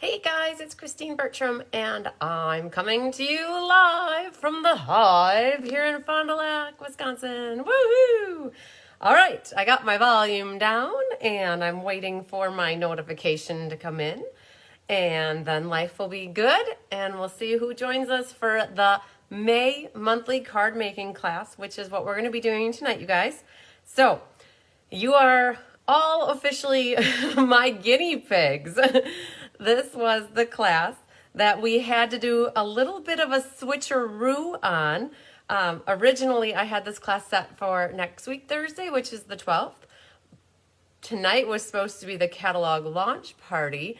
Hey guys, it's Christine Bertram, and I'm coming to you live from the Hive here in Fond du Lac, Wisconsin. Woohoo! All right, I got my volume down, and I'm waiting for my notification to come in, and then life will be good, and we'll see who joins us for the May monthly card making class, which is what we're going to be doing tonight, you guys. So, you are all officially my guinea pigs. This was the class that we had to do a little bit of a switcheroo on. Originally, I had this class set for next week, Thursday, which is the 12th. Tonight was supposed to be the catalog launch party,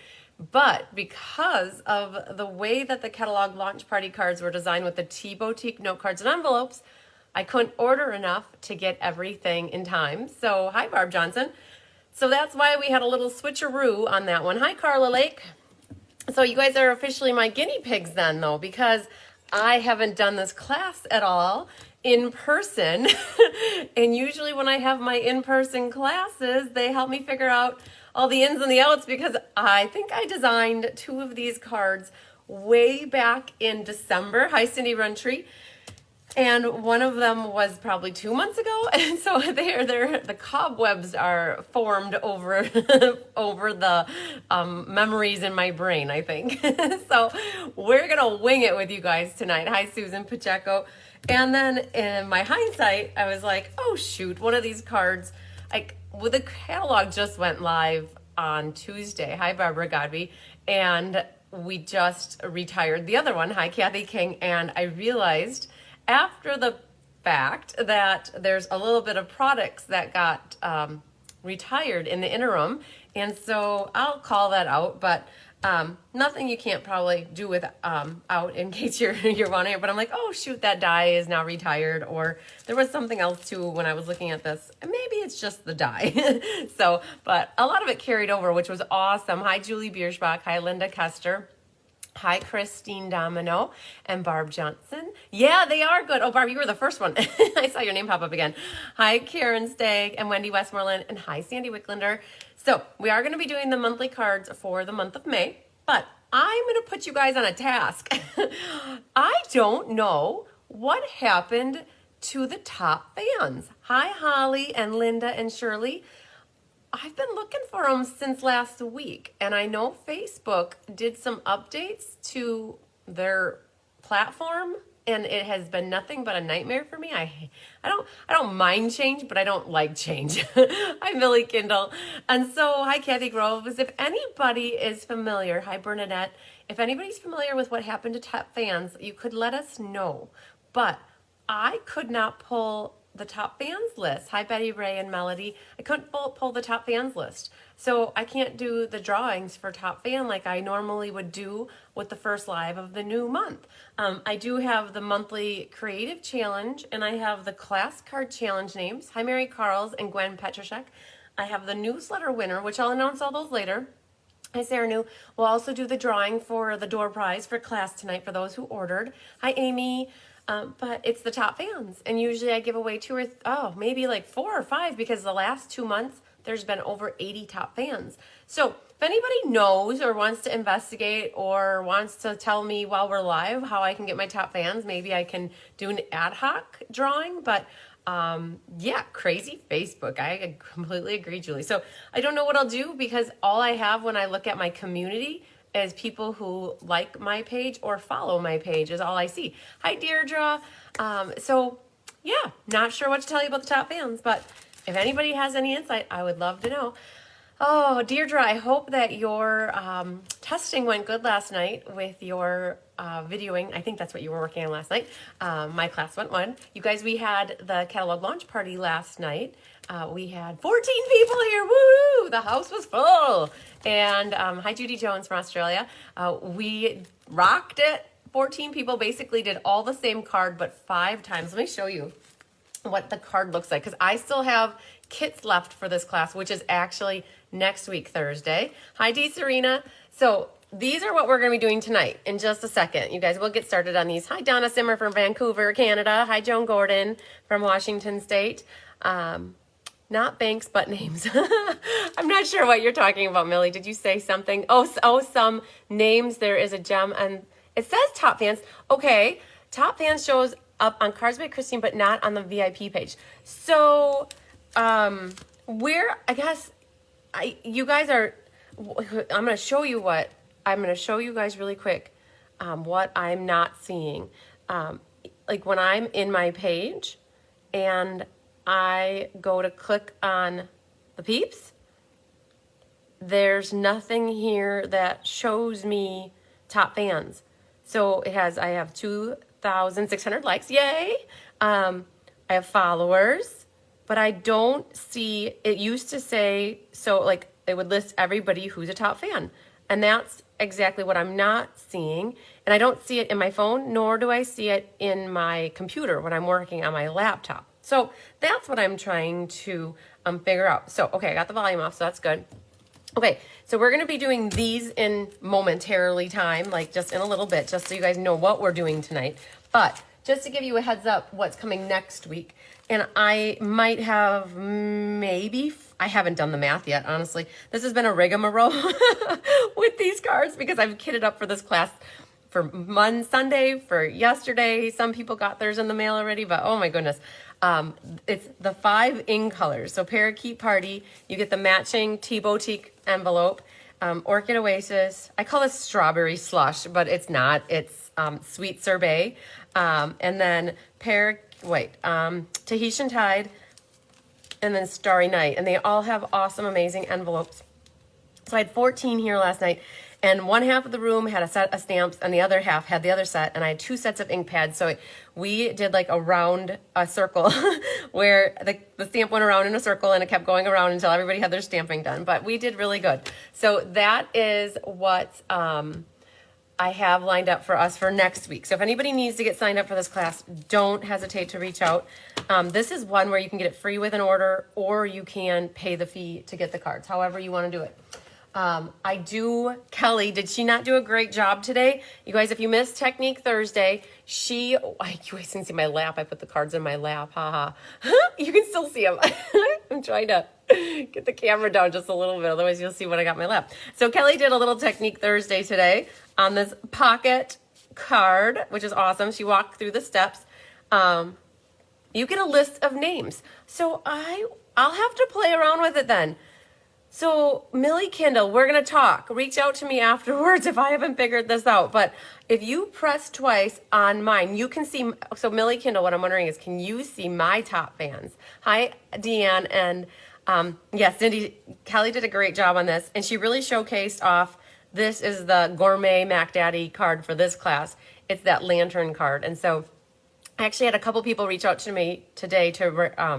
but because of the way that the catalog launch party cards were designed with the T-Boutique note cards and envelopes, I couldn't order enough to get everything in time. So, hi, Barb Johnson. So that's why we had a little switcheroo on that one. Hi, Carla Lake. So you guys are officially my guinea pigs then, though, because I haven't done this class at all in person. And usually when I have my in-person classes, they help me figure out all the ins and the outs, because I think I designed two of these cards way back in December. Hi, Cindy Runtree. And one of them was probably 2 months ago, and so the cobwebs are formed over over the memories in my brain, I think. So we're gonna wing it with you guys tonight. Hi, Susan Pacheco. And then in my hindsight, I was like, oh shoot, one of these cards, the catalog just went live on Tuesday. Hi, Barbara Godby. And we just retired the other one. Hi, Kathy King. And I realized after the fact that there's a little bit of products that got retired in the interim, and so I'll call that out, but nothing you can't probably do with out in case you're wanting it. But I'm like, oh shoot, that die is now retired, or there was something else too when I was looking at this. Maybe it's just the die. So, but a lot of it carried over, which was awesome. Hi, Julie Biersbach. Hi, Linda Kester. Hi, Christine Domino and Barb Johnson. Yeah, they are good. Oh, Barb, you were the first one. I saw your name pop up again. Hi, Karen Stagg and Wendy Westmoreland. And hi, Sandy Wicklander. So we are going to be doing the monthly cards for the month of May, but I'm going to put you guys on a task. I don't know what happened to the top fans. Hi, Holly and Linda and Shirley. I've been looking for them since last week, and I know Facebook did some updates to their platform, and it has been nothing but a nightmare for me. I don't mind change, but I don't like change. Hi, Millie Kindle. And so, hi, Kathy Groves. If anybody is familiar, hi, Bernadette. If anybody's familiar with what happened to top fans, you could let us know. But I could not pull the top fans list. Hi, Betty Ray and Melody. I couldn't pull the top fans list. So I can't do the drawings for top fan like I normally would do with the first live of the new month. I do have the monthly creative challenge, and I have the class card challenge names. Hi, Mary Carls and Gwen Petroshek. I have the newsletter winner, which I'll announce all those later. Hi, Sarah New. We'll also do the drawing for the door prize for class tonight for those who ordered. Hi, Amy. But it's the top fans, and usually I give away maybe like 4 or 5, because the last 2 months there's been over 80 top fans. So if anybody knows or wants to investigate or wants to tell me while we're live how I can get my top fans, maybe I can do an ad hoc drawing. But yeah, crazy Facebook. I completely agree, Julie. So I don't know what I'll do, because all I have when I look at my community as people who like my page or follow my page is all I see. Hi, Deirdre. So yeah, not sure what to tell you about the top fans, but if anybody has any insight, I would love to know. Oh, Deirdre, I hope that your testing went good last night with your videoing. I think that's what you were working on last night. My class went well. You guys, we had the catalog launch party last night. We had 14 people here. Woo! The house was full. And hi, Judy Jones from Australia. We rocked it. 14 people basically did all the same card, but 5 times. Let me show you what the card looks like, because I still have kits left for this class, which is actually next week, Thursday. Hi, Dee Serena. So these are what we're going to be doing tonight in just a second. You guys will get started on these. Hi, Donna Simmer from Vancouver, Canada. Hi, Joan Gordon from Washington State. Not banks, but names. I'm not sure what you're talking about, Millie. Did you say something? Oh, some names. There is a gem, and it says Top Fans. Okay, Top Fans shows up on Cards by Christine, but not on the VIP page. So, where I guess you guys are. I'm going to show you what I'm going to show you guys really quick. What I'm not seeing, like when I'm in my page, and I go to click on the peeps, there's nothing here that shows me Top Fans. So I have 2,600 likes, yay. I have followers, but I don't see, it used to say, so like it would list everybody who's a top fan. And that's exactly what I'm not seeing. And I don't see it in my phone, nor do I see it in my computer when I'm working on my laptop. So that's what I'm trying to figure out. So, okay, I got the volume off, so that's good. Okay, so we're going to be doing these in momentarily time, like just in a little bit, just so you guys know what we're doing tonight. But just to give you a heads up what's coming next week, and I might have I haven't done the math yet, honestly. This has been a rigmarole with these cards because I've kitted up for this class for Sunday, for yesterday. Some people got theirs in the mail already, but oh my goodness. It's the 5 in colors. So Parakeet Party, you get the matching Tea Boutique envelope, Orchid Oasis. I call this Strawberry Slush, but it's not. It's Sweet Sorbet. And then Tahitian Tide, and then Starry Night. And they all have awesome, amazing envelopes. So I had 14 here last night. And one half of the room had a set of stamps, and the other half had the other set, and I had 2 sets of ink pads. So we did like a circle where the stamp went around in a circle, and it kept going around until everybody had their stamping done. But we did really good. So that is what I have lined up for us for next week. So if anybody needs to get signed up for this class, don't hesitate to reach out. This is one where you can get it free with an order, or you can pay the fee to get the cards, however you want to do it. Kelly, did she not do a great job today? You guys, if you missed Technique Thursday, you guys can see my lap. I put the cards in my lap, haha. You can still see them. I'm trying to get the camera down just a little bit, otherwise you'll see what I got in my lap. So Kelly did a little Technique Thursday today on this pocket card, which is awesome. She walked through the steps. You get a list of names. So I'll have to play around with it then. So, Millie Kindle, we're going to talk. Reach out to me afterwards if I haven't figured this out. But if you press twice on mine, you can see. So, Millie Kindle, what I'm wondering is, can you see my top fans? Hi, Deanne. And yes, Cindy, Kelly did a great job on this. And she really showcased off. This is the Gourmet Mac Daddy card for this class. It's that lantern card. And so I actually had a couple people reach out to me today to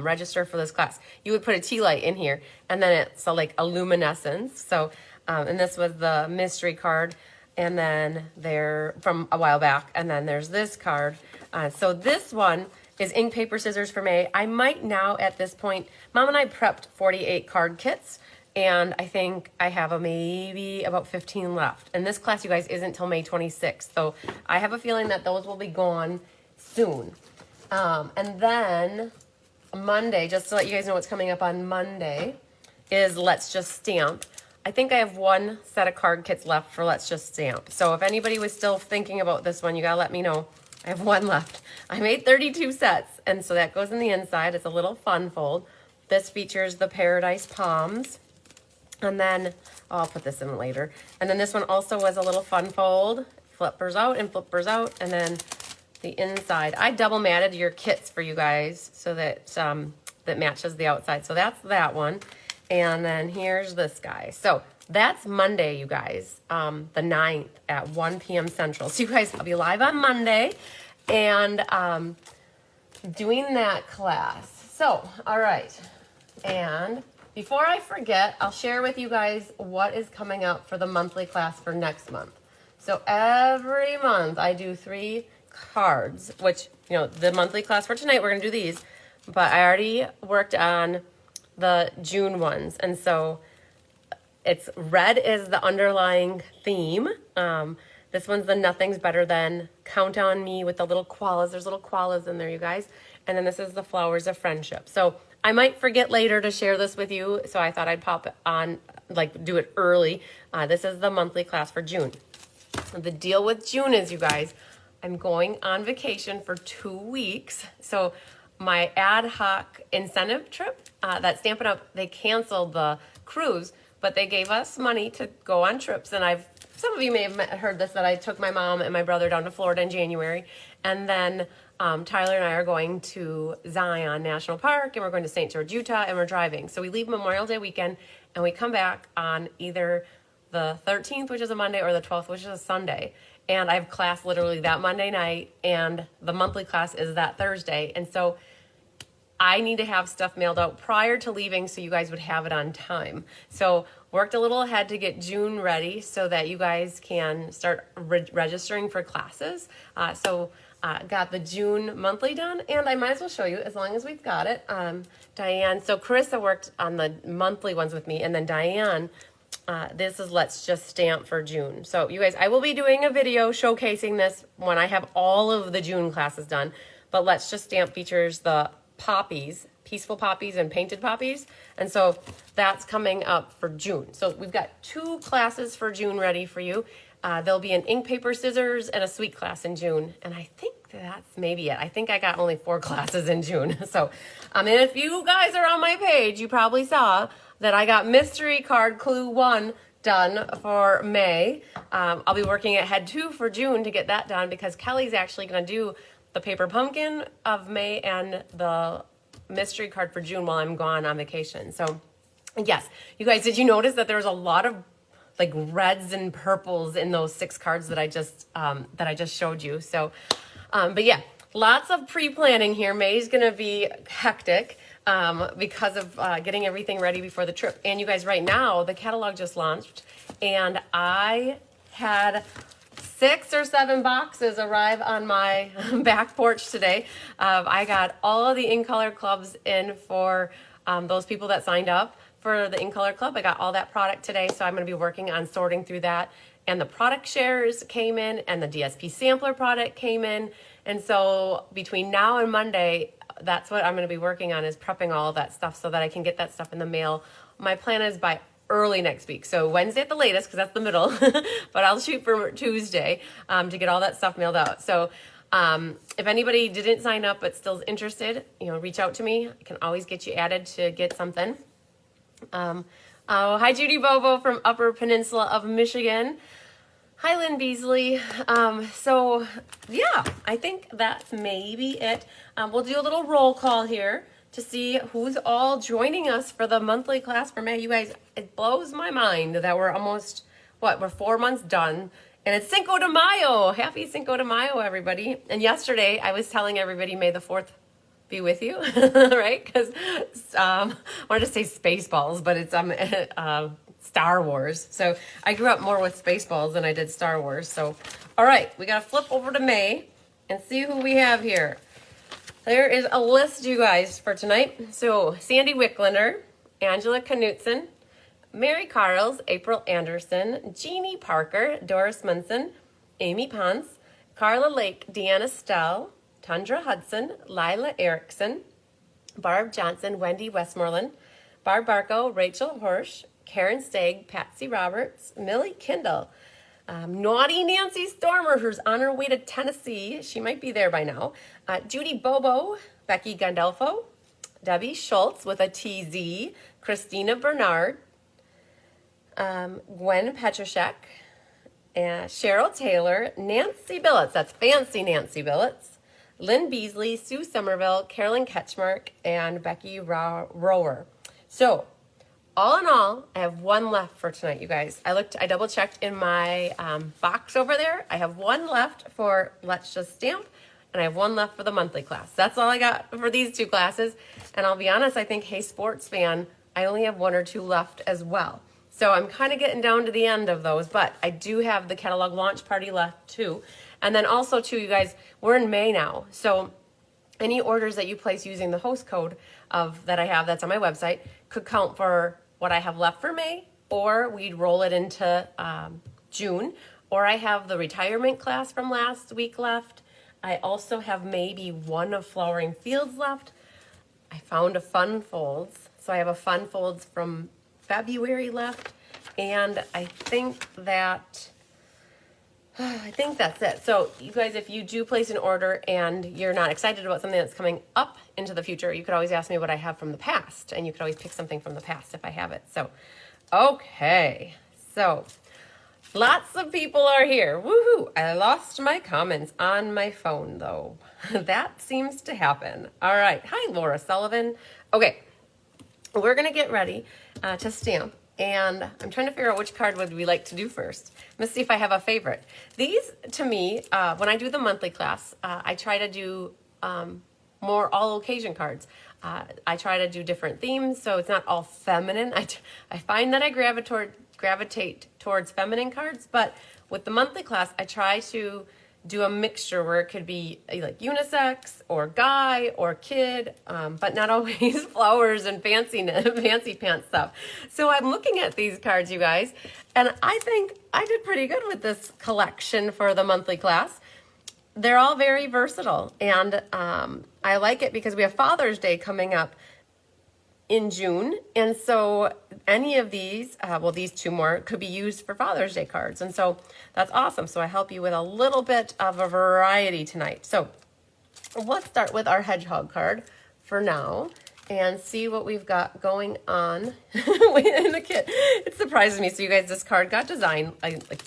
register for this class. You would put a tea light in here, and then it's like a luminescence. So, and this was the mystery card, and then they're from a while back, and then there's this card. So this one is ink, paper, scissors for May. I might now at this point, Mom and I prepped 48 card kits, and I think I have maybe about 15 left. And this class, you guys, isn't till May 26th. So I have a feeling that those will be gone soon. And then Monday, just to let you guys know what's coming up on Monday, is Let's Just Stamp. I think I have 1 set of card kits left for Let's Just Stamp. So if anybody was still thinking about this one, you gotta let me know. I have 1 left. I made 32 sets, and so that goes in the inside. It's a little fun fold. This features the Paradise Palms. And then, I'll put this in later. And then this one also was a little fun fold. Flippers out and flippers out, and then the inside. I double matted your kits for you guys so that that matches the outside. So that's that one. And then here's this guy. So that's Monday, you guys, the 9th at 1 p.m. Central. So you guys, I'll be live on Monday and doing that class. So, all right. And before I forget, I'll share with you guys what is coming up for the monthly class for next month. So every month I do 3 cards, which, you know, the monthly class for tonight, we're going to do these, but I already worked on the June ones. And so it's red is the underlying theme. This one's the Nothing's Better Than, Count on Me with the little koalas. There's little koalas in there, you guys. And then this is the Flowers of Friendship. So I might forget later to share this with you, so I thought I'd pop it on, like do it early. This is the monthly class for June. The deal with June is, you guys, I'm going on vacation for 2 weeks. So my ad hoc incentive trip, that Stampin' Up, they canceled the cruise, but they gave us money to go on trips. And some of you may have heard this, that I took my mom and my brother down to Florida in January. And then Tyler and I are going to Zion National Park, and we're going to St. George, Utah, and we're driving. So we leave Memorial Day weekend, and we come back on either the 13th, which is a Monday, or the 12th, which is a Sunday. And I have class literally that Monday night, and the monthly class is that Thursday. And so I need to have stuff mailed out prior to leaving so you guys would have it on time. So worked a little ahead to get June ready so that you guys can start registering for classes. Got the June monthly done, and I might as well show you as long as we've got it. Diane, so Carissa worked on the monthly ones with me, and then Diane, this is Let's Just Stamp for June. So you guys, I will be doing a video showcasing this when I have all of the June classes done, but Let's Just Stamp features the poppies, peaceful poppies and painted poppies. And so that's coming up for June. So we've got 2 classes for June ready for you. There'll be an ink, paper, scissors, and a sweet class in June. And I think that's maybe it. I think I got only 4 classes in June. So, and if you guys are on my page, you probably saw that I got Mystery Card Clue 1 done for May. I'll be working at Head 2 for June to get that done, because Kelly's actually going to do the paper pumpkin of May and the mystery card for June while I'm gone on vacation. So yes, you guys, did you notice that there's a lot of like reds and purples in those 6 cards that I just showed you? So, but yeah, lots of pre-planning here. May's gonna be hectic because of getting everything ready before the trip. And you guys, right now, the catalog just launched, and I had 6 or 7 boxes arrive on my back porch today. I got all of the In Color clubs in for those people that signed up for the In Color Club. I got all that product today, so I'm going to be working on sorting through that. And the product shares came in, and the Dsp Sampler product came in. And so between now and Monday, that's what I'm going to be working on, is prepping all of that stuff so that I can get that stuff in the mail. My plan is by early next week, so Wednesday at the latest, because that's the middle, but I'll shoot for Tuesday to get all that stuff mailed out. So if anybody didn't sign up but still interested, reach out to me. I can always get you added to get something. Hi, Judy Bobo from Upper Peninsula of Michigan. Hi, Lynn Beasley. So yeah, I think that's maybe it. We'll do a little roll call here to see who's all joining us for the monthly class for May. You guys, it blows my mind that we're almost, we're 4 months done, and it's Cinco de Mayo. Happy Cinco de Mayo, everybody. And yesterday I was telling everybody, May the 4th be with you, right? Because I wanted to say Spaceballs, but it's Star Wars. So I grew up more with Spaceballs than I did Star Wars. So, all right, we got to flip over to May and see who we have here. There is a list, you guys, for tonight. So Sandy Wicklander, Angela Knutson, Mary Carls, April Anderson, Jeannie Parker, Doris Munson, Amy Ponce, Carla Lake, Deanna Stell, Tundra Hudson, Lila Erickson, Barb Johnson, Wendy Westmoreland, Barb Barco, Rachel Horsch, Karen Stagg, Patsy Roberts, Millie Kindle, Naughty Nancy Stormer, who's on her way to Tennessee. She might be there by now. Judy Bobo, Becky Gandolfo, Debbie Schultz with a TZ, Christina Bernard, Gwen Petroshek, and Cheryl Taylor, Nancy Billets, that's Fancy Nancy Billets, Lynn Beasley, Sue Somerville, Carolyn Ketchmark, and Becky Rower. So, all in all, I have 1 left for tonight, you guys. I double checked in my box over there. I have 1 left for Let's Just Stamp, and I have 1 left for the monthly class. That's all I got for these 2 classes. And I'll be honest, I think Hey Sports Fan, I only have 1 or 2 left as well. So I'm kind of getting down to the end of those, but I do have the catalog launch party left too. And then also too, you guys, we're in May now. So any orders that you place using the host code that I have that's on my website could count for what I have left for May, or we'd roll it into June, or I have the retirement class from last week left. I also have maybe 1 of Flowering Fields left. I found a fun folds. So I have a fun folds from February left, and I think that's it. So you guys, if you do place an order and you're not excited about something that's coming up into the future, you could always ask me what I have from the past, and you could always pick something from the past if I have it. So, okay. So lots of people are here. Woohoo! I lost my comments on my phone though. That seems to happen. All right. Hi, Laura Sullivan. Okay. We're going to get ready to stamp. And I'm trying to figure out which card would we like to do first. Let's see if I have a favorite. These, to me, when I do the monthly class, I try to do more all occasion cards. I try to do different themes, so it's not all feminine. I find that I gravitate towards feminine cards, but with the monthly class, I try to do a mixture where it could be like unisex or guy or kid, but not always flowers and fancy pants stuff. So I'm looking at these cards, you guys, and I think I did pretty good with this collection for the monthly class. They're all very versatile, and I like it because we have Father's Day coming up in June, and so any of these, well, these two more could be used for Father's Day cards, and so that's awesome. So I help you with a little bit of a variety tonight. So let's start with our hedgehog card for now and see what we've got going on in the kit. It surprises me. So you guys, this card got designed like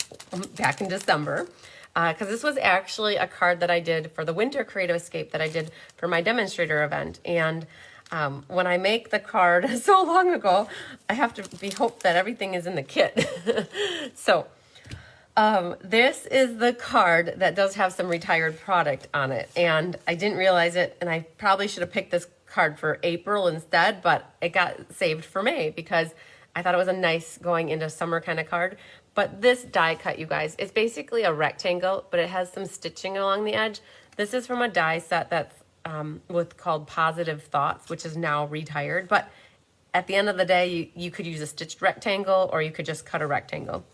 back in December, because this was actually a card that I did for the Winter Creative Escape that I did for my demonstrator event. And when I make the card so long ago, I have to be hope that everything is in the kit. So this is the card that does have some retired product on it, and I didn't realize it, and I probably should have picked this card for April instead, but it got saved for May because I thought it was a nice going into summer kind of card. But this die cut, you guys, it's basically a rectangle, but it has some stitching along the edge. This is from a die set that's called Positive Thoughts, which is now retired. But at the end of the day, you could use a stitched rectangle, or you could just cut a rectangle.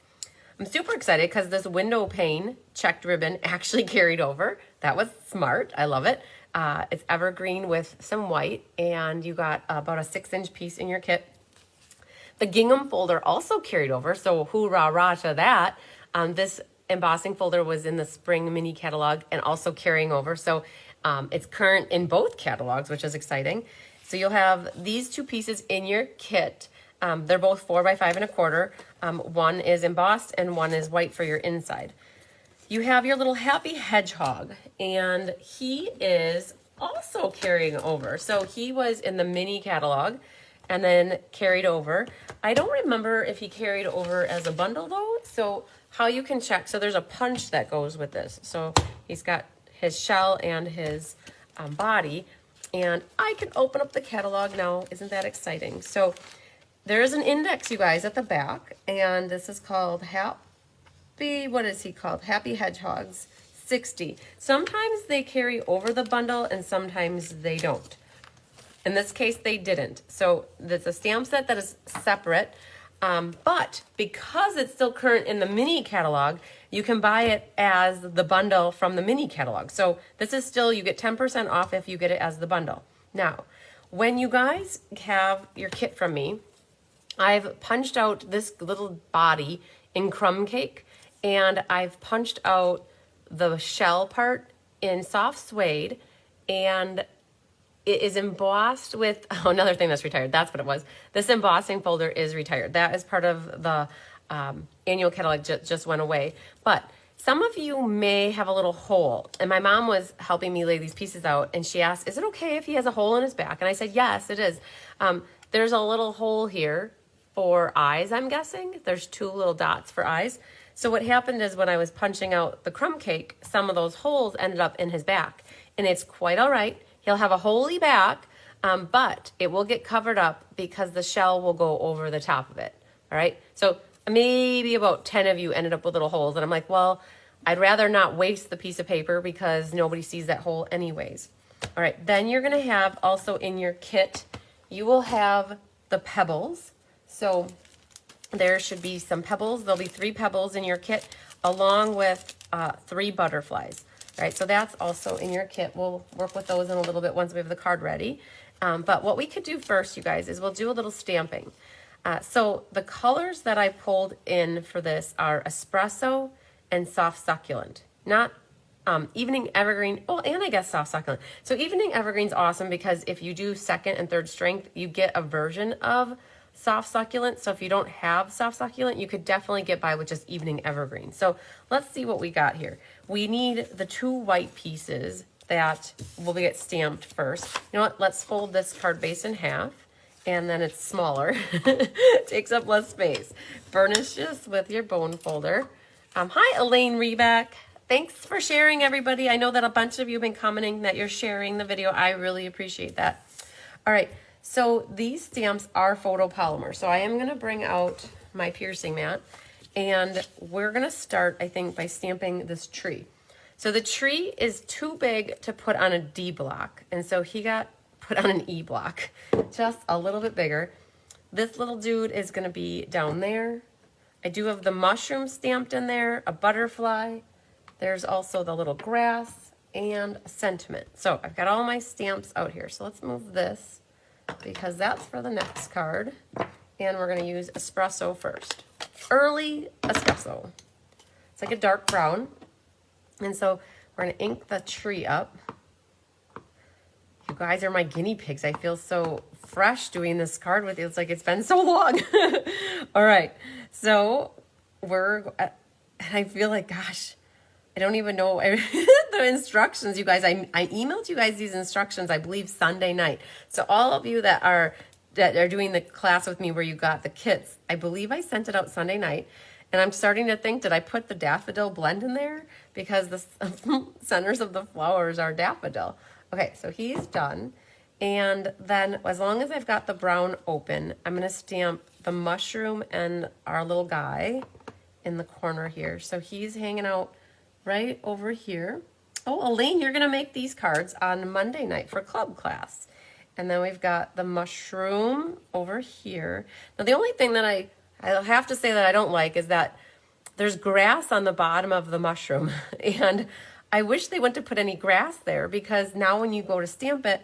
I'm super excited because this window pane checked ribbon actually carried over. That was smart. I love it. It's evergreen with some white, and you got about a 6-inch piece in your kit. The gingham folder also carried over, so hoorah to that. This embossing folder was in the spring mini catalog and also carrying over. So it's current in both catalogs, which is exciting. So you'll have these two pieces in your kit. They're both 4 by 5 1/4. One is embossed and one is white for your inside. You have your little happy hedgehog, and he is also carrying over. So he was in the mini catalog and then carried over. I don't remember if he carried over as a bundle though. So how you can check, so there's a punch that goes with this. So he's got his shell and his body, and I can open up the catalog now. Isn't that exciting? So there is an index, you guys, at the back, and this is called what is he called? Happy Hedgehogs 60. Sometimes they carry over the bundle and sometimes they don't. In this case, they didn't. So it's a stamp set that is separate, but because it's still current in the mini catalog, you can buy it as the bundle from the mini catalog. So this is still, you get 10% off if you get it as the bundle. Now, when you guys have your kit from me, I've punched out this little body in crumb cake, and I've punched out the shell part in soft suede, and it is embossed with, another thing that's retired. That's what it was. This embossing folder is retired. That is part of the annual catalog, just went away. But some of you may have a little hole. And my mom was helping me lay these pieces out, and she asked, is it okay if he has a hole in his back? And I said, yes, it is. There's a little hole here for eyes, I'm guessing. There's 2 little dots for eyes. So what happened is when I was punching out the crumb cake, some of those holes ended up in his back. And it's quite all right. He'll have a holey back, but it will get covered up because the shell will go over the top of it. All right. So maybe about 10 of you ended up with little holes. And I'm like, well, I'd rather not waste the piece of paper because nobody sees that hole anyways. All right. Then you're going to have also in your kit, you will have the pebbles. So there should be some pebbles. There'll be 3 pebbles in your kit along with 3 butterflies. Right, so that's also in your kit. We'll work with those in a little bit once we have the card ready. But what we could do first, you guys, is we'll do a little stamping. So the colors that I pulled in for this are espresso and soft succulent, not evening evergreen. Oh, and I guess soft succulent. So evening evergreen's awesome because if you do second and third strength, you get a version of soft succulent. So if you don't have soft succulent, you could definitely get by with just evening evergreen. So let's see what we got here. We need the 2 white pieces that will get stamped first. You know what? Let's fold this card base in half, and then it's smaller. Takes up less space. Burnish this with your bone folder. Hi, Elaine Reback. Thanks for sharing, everybody. I know that a bunch of you have been commenting that you're sharing the video. I really appreciate that. All right, so these stamps are photopolymer. So I am going to bring out my piercing mat, and we're going to start, I think, by stamping this tree. So the tree is too big to put on a D block, and so he got put on an E block, just a little bit bigger. This little dude is going to be down there. I do have the mushroom stamped in there, a butterfly. There's also the little grass and a sentiment. So I've got all my stamps out here. So let's move this because that's for the next card. And we're going to use espresso first. Early espresso. It's like a dark brown. And so we're going to ink the tree up. You guys are my guinea pigs. I feel so fresh doing this card with you. It's like it's been so long. All right. So I feel like, gosh, I don't even know the instructions, you guys. I emailed you guys these instructions, I believe, Sunday night. So all of you that are doing the class with me where you got the kits, I believe I sent it out Sunday night. And I'm starting to think, did I put the daffodil blend in there? Because the centers of the flowers are daffodil. Okay, so he's done. And then as long as I've got the brown open, I'm going to stamp the mushroom and our little guy in the corner here. So he's hanging out right over here. Oh, Elaine, you're going to make these cards on Monday night for club class. And then we've got the mushroom over here. Now, the only thing that I'll have to say that I don't like is that there's grass on the bottom of the mushroom. And I wish they wouldn't have put any grass there because now when you go to stamp it,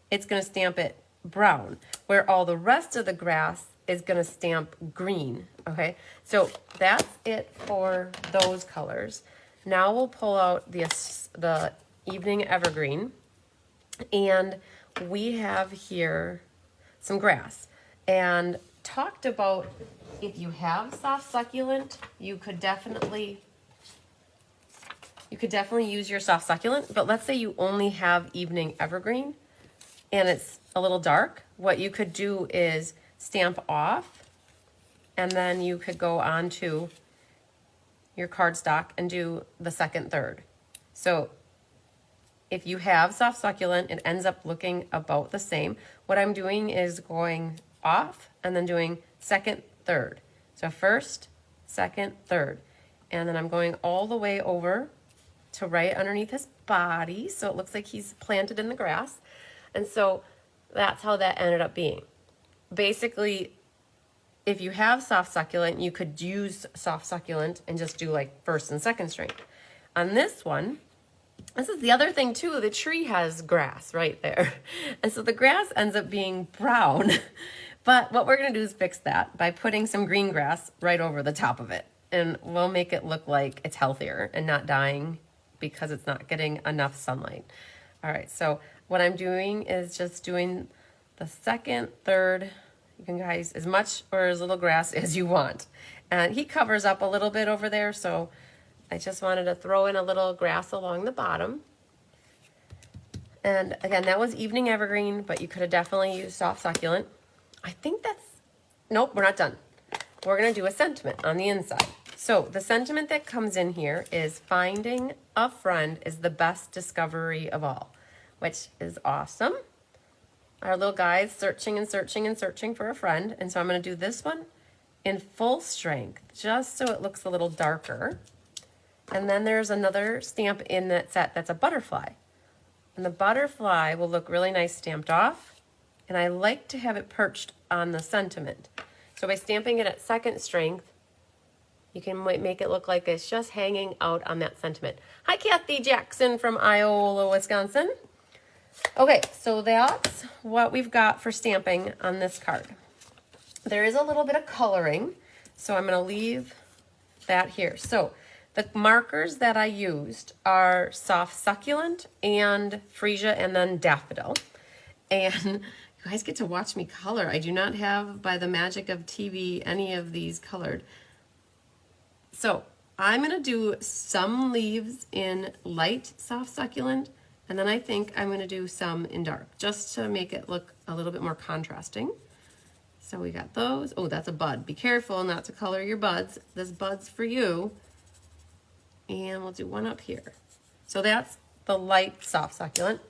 it's going to stamp it brown, where all the rest of the grass is going to stamp green. Okay, so that's it for those colors. Now we'll pull out the evening evergreen, and we have here some grass. And talked about if you have soft succulent, you could definitely use your soft succulent. But let's say you only have evening evergreen and it's a little dark. What you could do is stamp off, and then you could go on to your cardstock and do the second, third. So if you have soft succulent, it ends up looking about the same. What I'm doing is going off and then doing second, third. So first, second, third. And then I'm going all the way over to right underneath his body. So it looks like he's planted in the grass. And so that's how that ended up being. Basically, if you have soft succulent, you could use soft succulent and just do like first and second strength. On this one, this is the other thing too, the tree has grass right there. And so the grass ends up being brown. But what we're gonna do is fix that by putting some green grass right over the top of it. And we'll make it look like it's healthier and not dying because it's not getting enough sunlight. All right, so what I'm doing is just doing the second, third, you can guys, as much or as little grass as you want. And he covers up a little bit over there, so I just wanted to throw in a little grass along the bottom. And again, that was evening evergreen, but you could have definitely used soft succulent. I think that's, nope, we're not done. We're gonna do a sentiment on the inside. So the sentiment that comes in here is finding a friend is the best discovery of all, which is awesome. Our little guy is searching and searching and searching for a friend. And so I'm gonna do this one in full strength, just so it looks a little darker. And then there's another stamp in that set that's a butterfly. And the butterfly will look really nice stamped off. And I like to have it perched on the sentiment. So by stamping it at second strength, you can make it look like it's just hanging out on that sentiment. Hi, Kathy Jackson from Iola, Wisconsin. Okay, so that's what we've got for stamping on this card. There is a little bit of coloring, so I'm going to leave that here. So the markers that I used are Soft Succulent and Freesia and then Daffodil. And you guys get to watch me color. I do not have, by the magic of TV, any of these colored. So I'm going to do some leaves in light Soft Succulent, and then I think I'm going to do some in dark, just to make it look a little bit more contrasting. So we got those. Oh, that's a bud. Be careful not to color your buds. This bud's for you. And we'll do one up here. So that's the light Soft Succulent.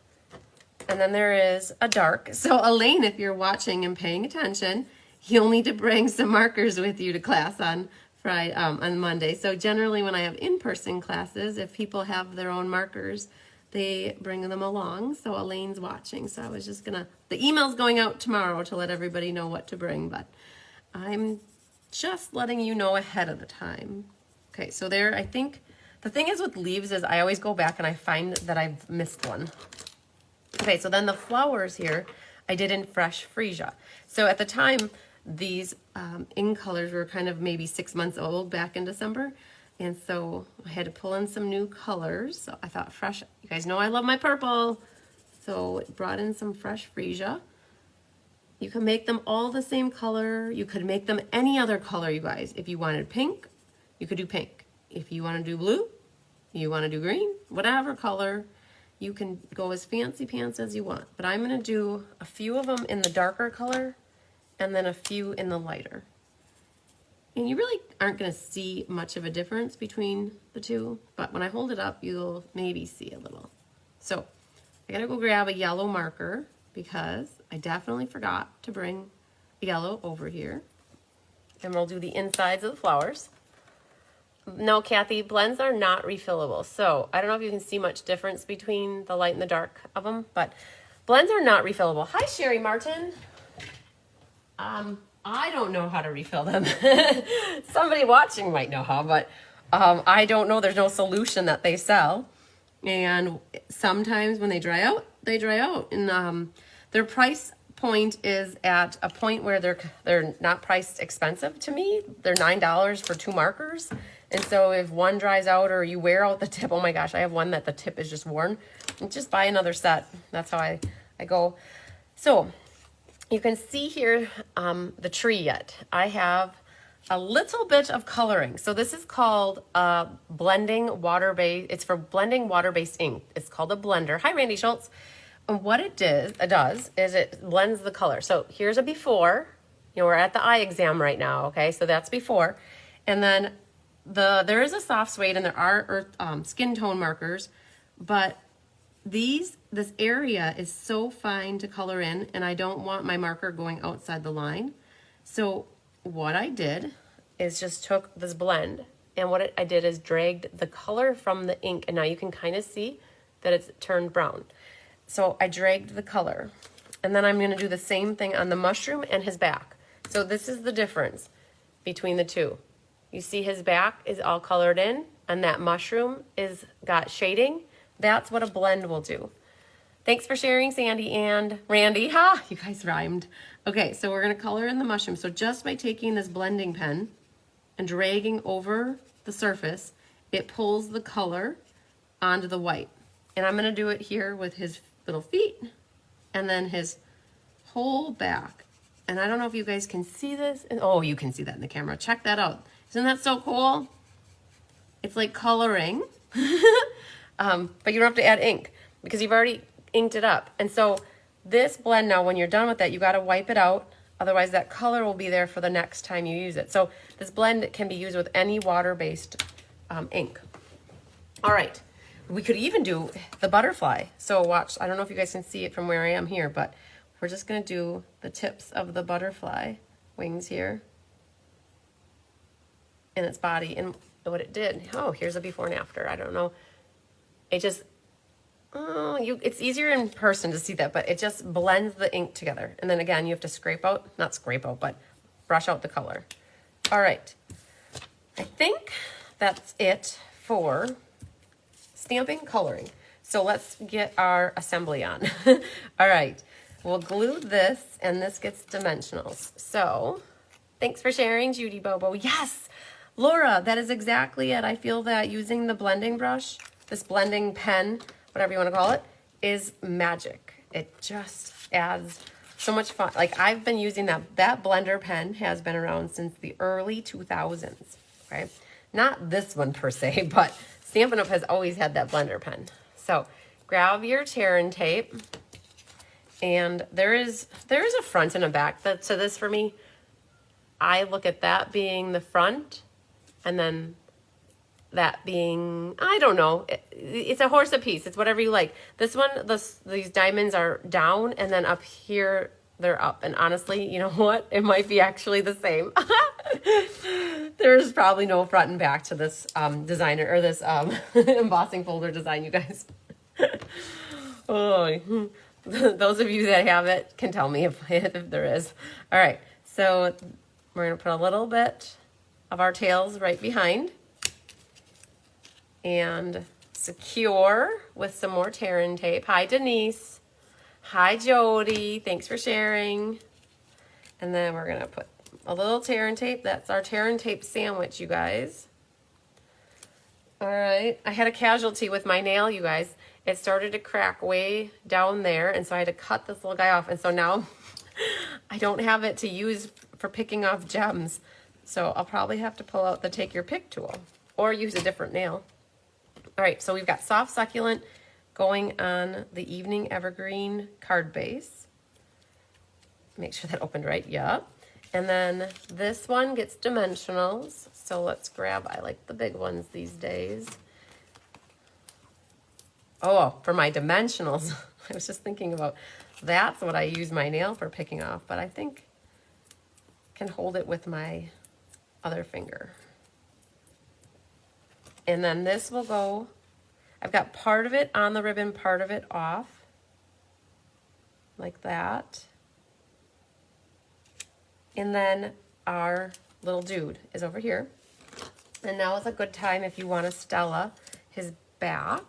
And then there is a dark. So Elaine, if you're watching and paying attention, you'll need to bring some markers with you to class on Friday, on Monday. So generally when I have in-person classes, if people have their own markers, they bring them along. So Elaine's watching. So I was just gonna, the email's going out tomorrow to let everybody know what to bring, but I'm just letting you know ahead of the time. Okay, so there, I think, the thing is with leaves is I always go back and I find that I've missed one. Okay, so then the flowers here, I did in Fresh Freesia. So at the time, these ink colors were kind of maybe 6 months old back in December. And so I had to pull in some new colors. So I thought fresh, you guys know I love my purple. So it brought in some Fresh Freesia. You can make them all the same color. You could make them any other color, you guys. If you wanted pink, you could do pink. If you want to do blue, you want to do green, whatever color, you can go as fancy pants as you want. But I'm going to do a few of them in the darker color and then a few in the lighter. And you really aren't going to see much of a difference between the two, but when I hold it up, you'll maybe see a little. So I got to go grab a yellow marker because I definitely forgot to bring yellow over here. And we'll do the insides of the flowers. No, Kathy, blends are not refillable. So I don't know if you can see much difference between the light and the dark of them, but blends are not refillable. Hi, Sherry Martin. I don't know how to refill them. Somebody watching might know how, but I don't know. There's no solution that they sell. And sometimes when they dry out, they dry out. And their price point is at a point where they're not priced expensive to me. They're $9 for 2 markers. And so if one dries out or you wear out the tip, oh my gosh, I have one that the tip is just worn. Just buy another set. That's how I go. So you can see here the tree yet. I have a little bit of coloring. So this is called blending water-based. It's for blending water-based ink. It's called a blender. Hi, Randy Schultz. And what it does is it blends the color. So here's a before. You know, we're at the eye exam right now, okay? So that's before. And then there is a soft suede and there are skin tone markers, but this area is so fine to color in, and I don't want my marker going outside the line. So what I did is just took this blend, and what I did is dragged the color from the ink, and now you can kind of see that it's turned brown. So I dragged the color, and then I'm going to do the same thing on the mushroom and his back. So this is the difference between the two. You see his back is all colored in, and that mushroom is got shading. That's what a blend will do. Thanks for sharing, Sandy and Randy. Ha! You guys rhymed. Okay, so we're going to color in the mushroom. So just by taking this blending pen and dragging over the surface, it pulls the color onto the white. And I'm going to do it here with his little feet and then his whole back. And I don't know if you guys can see this. Oh, you can see that in the camera. Check that out. Isn't that so cool? It's like coloring, but you don't have to add ink because you've already inked it up. And so this blend now, when you're done with that, you got to wipe it out. Otherwise that color will be there for the next time you use it. So this blend can be used with any water-based ink. All right, we could even do the butterfly. So watch, I don't know if you guys can see it from where I am here, but we're just going to do the tips of the butterfly wings here and its body. And what it did, oh, here's a before and after. I don't know. It just, it's easier in person to see that, but it just blends the ink together. And then again, you have to not scrape out, but brush out the color. All right. I think that's it for stamping coloring. So let's get our assembly on. All right, we'll glue this, and this gets dimensionals. So thanks for sharing, Judy Bobo. Yes, Laura, that is exactly it. I feel that using the blending brush, this blending pen, whatever you want to call it, is magic. It just adds so much fun. Like, I've been using that blender pen has been around since the early 2000s, okay? Not this one per se, but Stampin' Up! Has always had that blender pen. So grab your tear and tape, and there is a front and a back to this for me. I look at that being the front, and then that being, I don't know, it's a horse apiece. It's whatever you like. This one, these diamonds are down, and then up here they're up. And honestly, you know what? It might be actually the same. There's probably no front and back to this designer or this embossing folder design, you guys. Oh, those of you that have it can tell me if there is. All right, so we're gonna put a little bit of our tails right behind and secure with some more tear and tape. Hi, Denise. Hi, Jody. Thanks for sharing. And then we're gonna put a little tear and tape. That's our tear and tape sandwich, you guys. All right, I had a casualty with my nail, you guys. It started to crack way down there, and so I had to cut this little guy off. And so now I don't have it to use for picking off gems. So I'll probably have to pull out the take your pick tool or use a different nail. All right, so we've got soft succulent going on the evening evergreen card base. Make sure that opened right, yep. And then this one gets dimensionals. So let's grab, I like the big ones these days. Oh, for my dimensionals, I was just thinking about, that's what I use my nail for picking off, but I think I can hold it with my other finger. And then this will go, I've got part of it on the ribbon, part of it off, like that. And then our little dude is over here. And now is a good time if you want to Stella his back.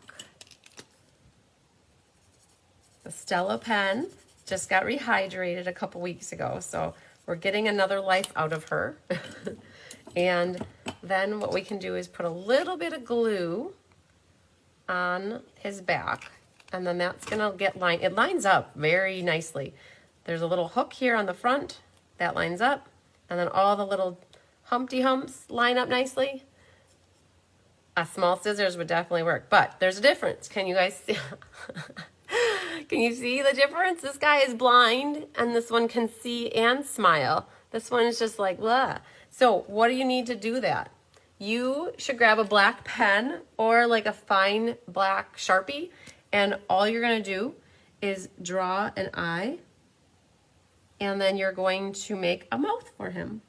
The Stella pen just got rehydrated a couple weeks ago, so we're getting another life out of her. And then what we can do is put a little bit of glue on his back, and then that's gonna get lined. It lines up very nicely. There's a little hook here on the front that lines up, and then all the little Humpty Humps line up nicely. A small scissors would definitely work, but there's a difference. Can you guys see? Can you see the difference? This guy is blind, and this one can see and smile. This one is just like, blah. So what do you need to do that? You should grab a black pen or like a fine black Sharpie, and all you're gonna do is draw an eye, and then you're going to make a mouth for him.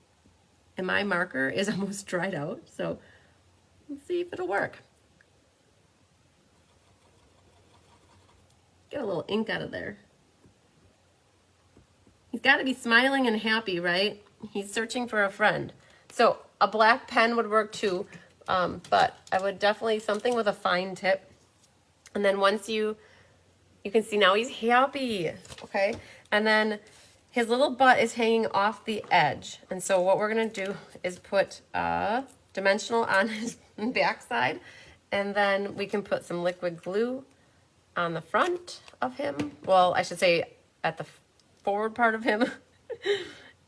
And my marker is almost dried out, so let's see if it'll work. Get a little ink out of there. He's got to be smiling and happy, right? He's searching for a friend. So a black pen would work too, but I would definitely something with a fine tip. And then once you can see now he's happy, okay? And then his little butt is hanging off the edge. And so what we're gonna do is put a dimensional on his backside, and then we can put some liquid glue on the front of him. Well, I should say at the forward part of him.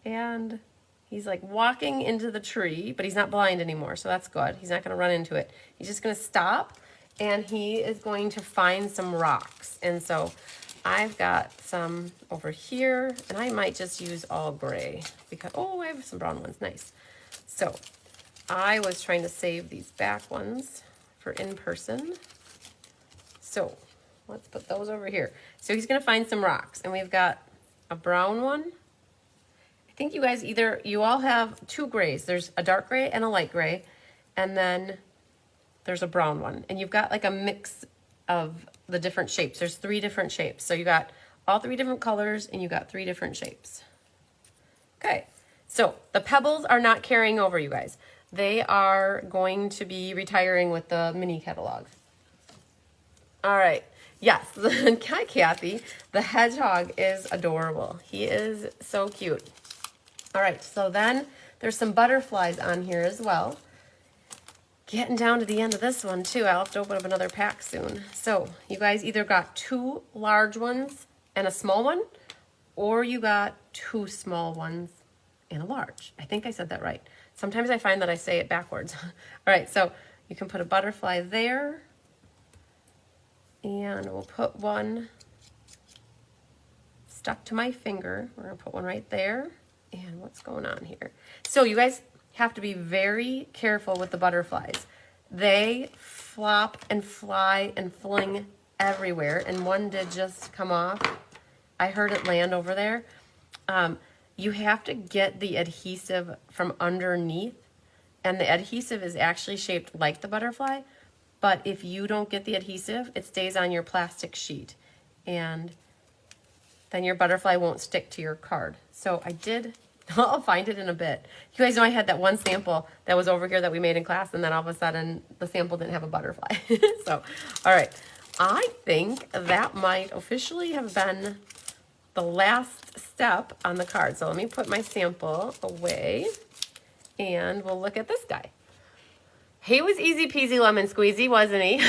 And he's like walking into the tree, but he's not blind anymore, so that's good. He's not gonna run into it. He's just gonna stop, and he is going to find some rocks. And so I've got some over here, and I might just use all gray because, oh, I have some brown ones, nice. So I was trying to save these back ones for in person. So let's put those over here. So he's gonna find some rocks, and we've got a brown one. I think you guys you all have two grays. There's a dark gray and a light gray, and then there's a brown one. And you've got like a mix of the different shapes. There's 3 different shapes. So you got all 3 different colors, and you got 3 different shapes. Okay, so the pebbles are not carrying over, you guys. They are going to be retiring with the mini catalog. All right, Yes, hi Kathy. The hedgehog is adorable. He is so cute. All right, so then there's some butterflies on here as well. Getting down to the end of this one too. I'll have to open up another pack soon. So you guys either got 2 large ones and a small one, or you got 2 small ones and a large. I think I said that right. Sometimes I find that I say it backwards. All right, so you can put a butterfly there, and we'll put one stuck to my finger. We're gonna put one right there. And what's going on here? So you guys have to be very careful with the butterflies. They flop and fly and fling everywhere, and one did just come off. I heard it land over there. You have to get the adhesive from underneath, and the adhesive is actually shaped like the butterfly, but if you don't get the adhesive, it stays on your plastic sheet, and then your butterfly won't stick to your card. So I did, I'll find it in a bit. You guys know I had that one sample that was over here that we made in class, and then all of a sudden the sample didn't have a butterfly. So, all right. I think that might officially have been the last step on the card. So let me put my sample away, and we'll look at this guy. He was easy peasy lemon squeezy, wasn't he?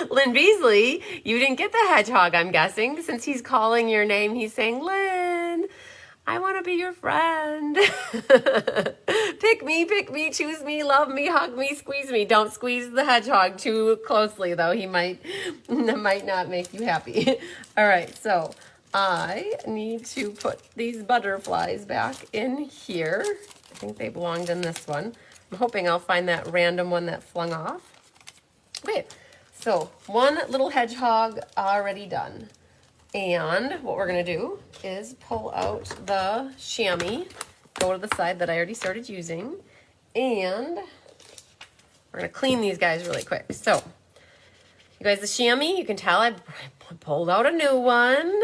Lynn Beasley, you didn't get the hedgehog, I'm guessing. Since he's calling your name, he's saying, Lynn, I want to be your friend. Pick me, choose me, love me, hug me, squeeze me. Don't squeeze the hedgehog too closely, though. He might not make you happy. All right, so I need to put these butterflies back in here. I think they belonged in this one. I'm hoping I'll find that random one that flung off. Okay, so one little hedgehog already done. And what we're gonna do is pull out the chamois, go to the side that I already started using, and we're gonna clean these guys really quick. So, you guys, the chamois, you can tell I pulled out a new one,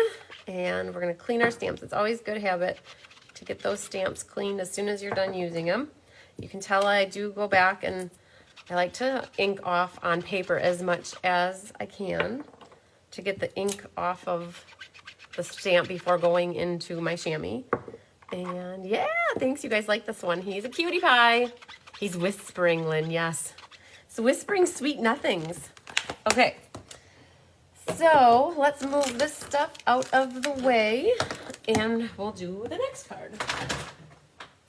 and we're gonna clean our stamps. It's always a good habit to get those stamps cleaned as soon as you're done using them. You can tell I do go back, and I like to ink off on paper as much as I can to get the ink off of the stamp before going into my chamois. And yeah, thanks, you guys like this one. He's a cutie pie. He's whispering, Lynn, yes. So whispering sweet nothings. Okay, so let's move this stuff out of the way, and we'll do the next card.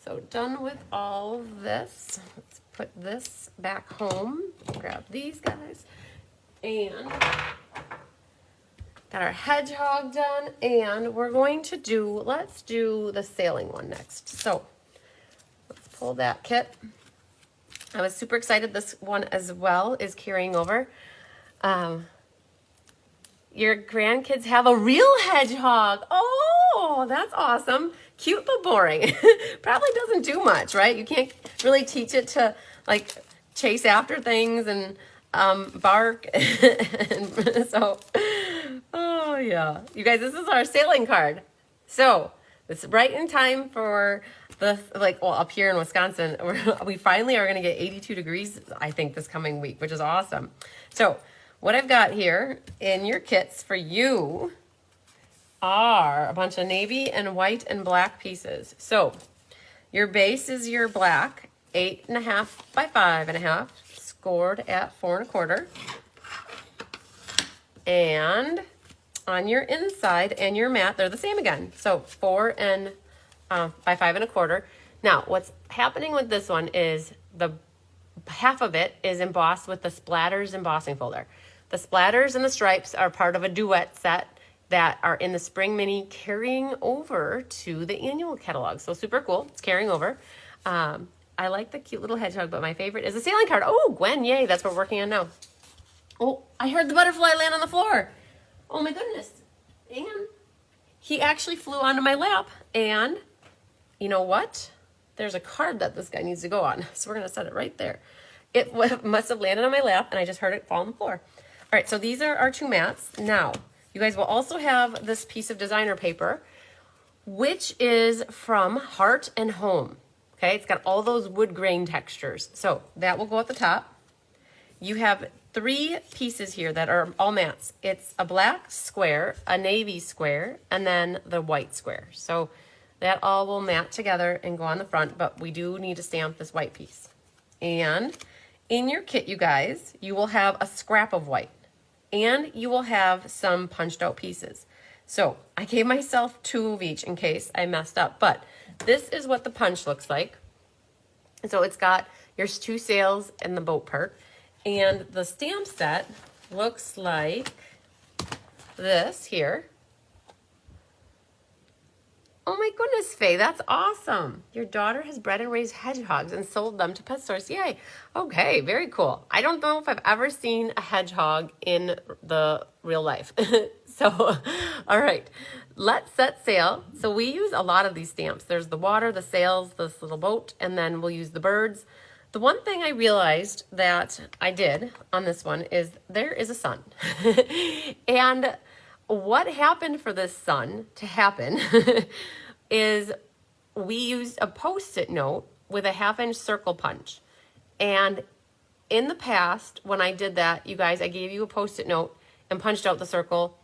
So done with all of this. Let's put this back home. Grab these guys. And got our hedgehog done. And we're going to do, let's do the sailing one next. So let's pull that kit. I was super excited. This one as well is carrying over. Your grandkids have a real hedgehog. Oh, that's awesome. Cute but boring. Probably doesn't do much, right? You can't really teach it to like chase after things and bark. And so, oh yeah. You guys, this is our sailing card. So it's right in time for the, up here in Wisconsin, we finally are going to get 82 degrees, I think, this coming week, which is awesome. So what I've got here in your kits for you are a bunch of navy and white and black pieces. So your base is your black, 8.5 by 5.5, scored at 4 1/4. And on your inside and your mat, they're the same again. So 4 by 5 1/4. Now, what's happening with this one is the half of it is embossed with the Splatters embossing folder. The splatters and the stripes are part of a duet set that are in the spring mini carrying over to the annual catalog. So super cool. It's carrying over. I like the cute little hedgehog, but my favorite is the sailing card. Oh, Gwen, yay. That's what we're working on now. Oh, I heard the butterfly land on the floor. Oh my goodness. Hang on. He actually flew onto my lap, and you know what? There's a card that this guy needs to go on. So we're going to set it right there. It must have landed on my lap, and I just heard it fall on the floor. All right, so these are our 2 mats. Now, you guys will also have this piece of designer paper, which is from Heart and Home. Okay, it's got all those wood grain textures. So that will go at the top. you have 3 pieces here that are all mats. It's a black square, a navy square, and then the white square. So that all will mat together and go on the front, but we do need to stamp this white piece. And in your kit, you guys, you will have a scrap of white, and you will have some punched out pieces. So I gave myself 2 of each in case I messed up, but this is what the punch looks like. So it's got your 2 sails and the boat part, and the stamp set looks like this here. Oh my goodness, Faye, that's awesome. Your daughter has bred and raised hedgehogs and sold them to pet stores. Yay. Okay, very cool. I don't know if I've ever seen a hedgehog in the real life. So, all right, let's set sail. So we use a lot of these stamps. There's the water, the sails, this little boat, and then we'll use the birds. The one thing I realized that I did on this one is there is a sun. And what happened for this sun to happen is we used a Post-it note with a 1/2-inch circle punch. And in the past, when I did that, you guys, I gave you a Post-it note and punched out the circle.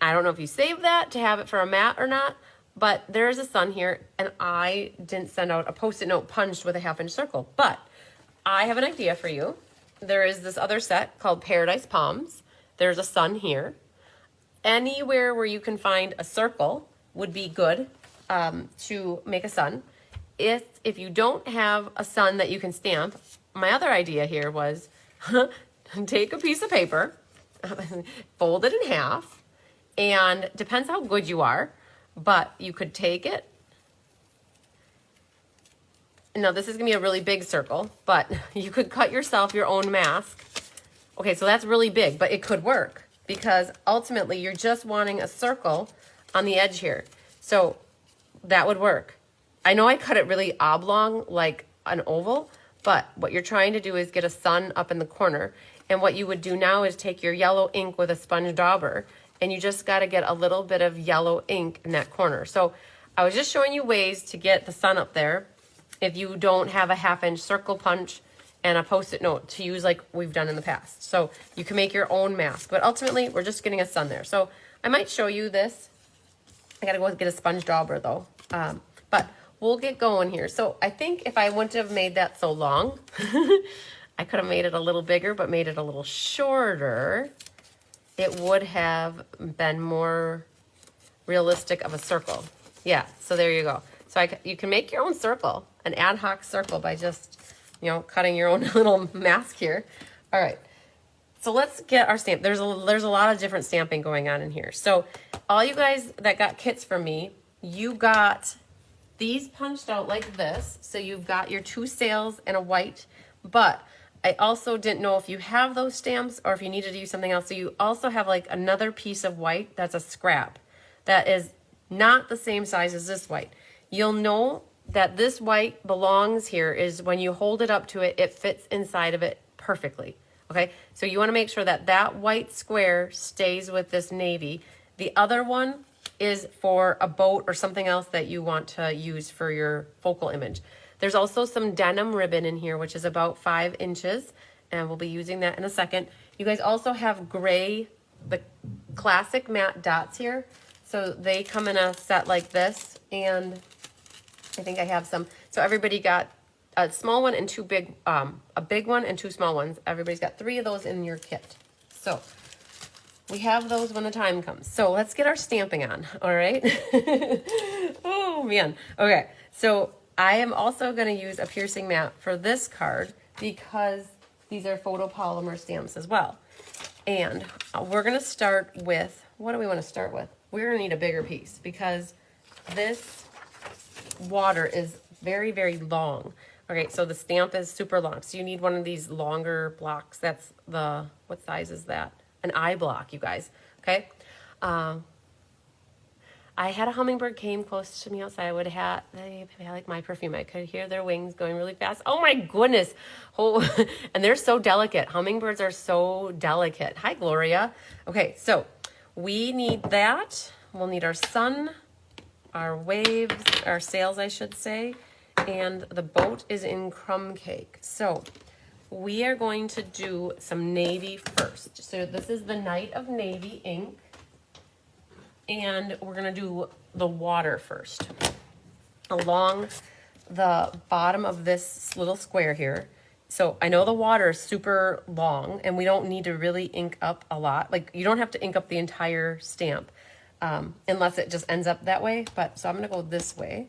I don't know if you saved that to have it for a mat or not, but there is a sun here, and I didn't send out a Post-it note punched with a 1/2-inch circle. But I have an idea for you. There is this other set called Paradise Palms. There's a sun here. Anywhere where you can find a circle would be good to make a sun. If you don't have a sun that you can stamp, my other idea here was take a piece of paper, fold it in half, and depends how good you are, but you could take it. Now this is gonna be a really big circle, but you could cut yourself your own mask. Okay, so that's really big, but it could work because ultimately you're just wanting a circle on the edge here. So that would work. I know I cut it really oblong like an oval, but what you're trying to do is get a sun up in the corner. And what you would do now is take your yellow ink with a sponge dauber, and you just got to get a little bit of yellow ink in that corner. So I was just showing you ways to get the sun up there if you don't have a 1/2-inch circle punch and a Post-it note to use like we've done in the past. So you can make your own mask, but ultimately we're just getting a sun there. So I might show you this. I got to go get a sponge dauber though. But we'll get going here. So I think if I wouldn't have made that so long, I could have made it a little bigger, but made it a little shorter. It would have been more realistic of a circle. Yeah, so there you go. So you can make your own circle, an ad hoc circle by just, cutting your own little mask here. All right, so let's get our stamp. There's a lot of different stamping going on in here. So all you guys that got kits from me, you got these punched out like this. So you've got your 2 sails and a white, but I also didn't know if you have those stamps or if you needed to use something else. So you also have like another piece of white that's a scrap that is not the same size as this white. You'll know that this white belongs here is when you hold it up to it, it fits inside of it perfectly. Okay, so you want to make sure that that white square stays with this navy. The other one is for a boat or something else that you want to use for your focal image. There's also some denim ribbon in here, which is about 5 inches, and we'll be using that in a second. You guys also have gray, the classic matte dots here. So they come in a set like this, and I think I have some. So everybody got a small one and 2 big, a big one and 2 small ones. Everybody's got 3 of those in your kit. So we have those when the time comes. So let's get our stamping on, all right? Oh, man. Okay, so I am also going to use a piercing mat for this card because these are photopolymer stamps as well. And we're going to start with, what do we want to start with? We're going to need a bigger piece because this water is very, very long. Okay, so the stamp is super long. So you need one of these longer blocks. That's what size is that? An eye block, you guys. Okay. I had a hummingbird came close to me outside. They like my perfume. I could hear their wings going really fast. Oh my goodness. Oh, and they're so delicate. Hummingbirds are so delicate. Hi, Gloria. Okay, so we need that. We'll need our sun, our waves, our sails, I should say, and the boat is in crumb cake. So we are going to do some navy first. So this is the Night of Navy ink. And we're gonna do the water first. Along the bottom of this little square here. So I know the water is super long and we don't need to really ink up a lot. Like you don't have to ink up the entire stamp unless it just ends up that way. But so I'm gonna go this way.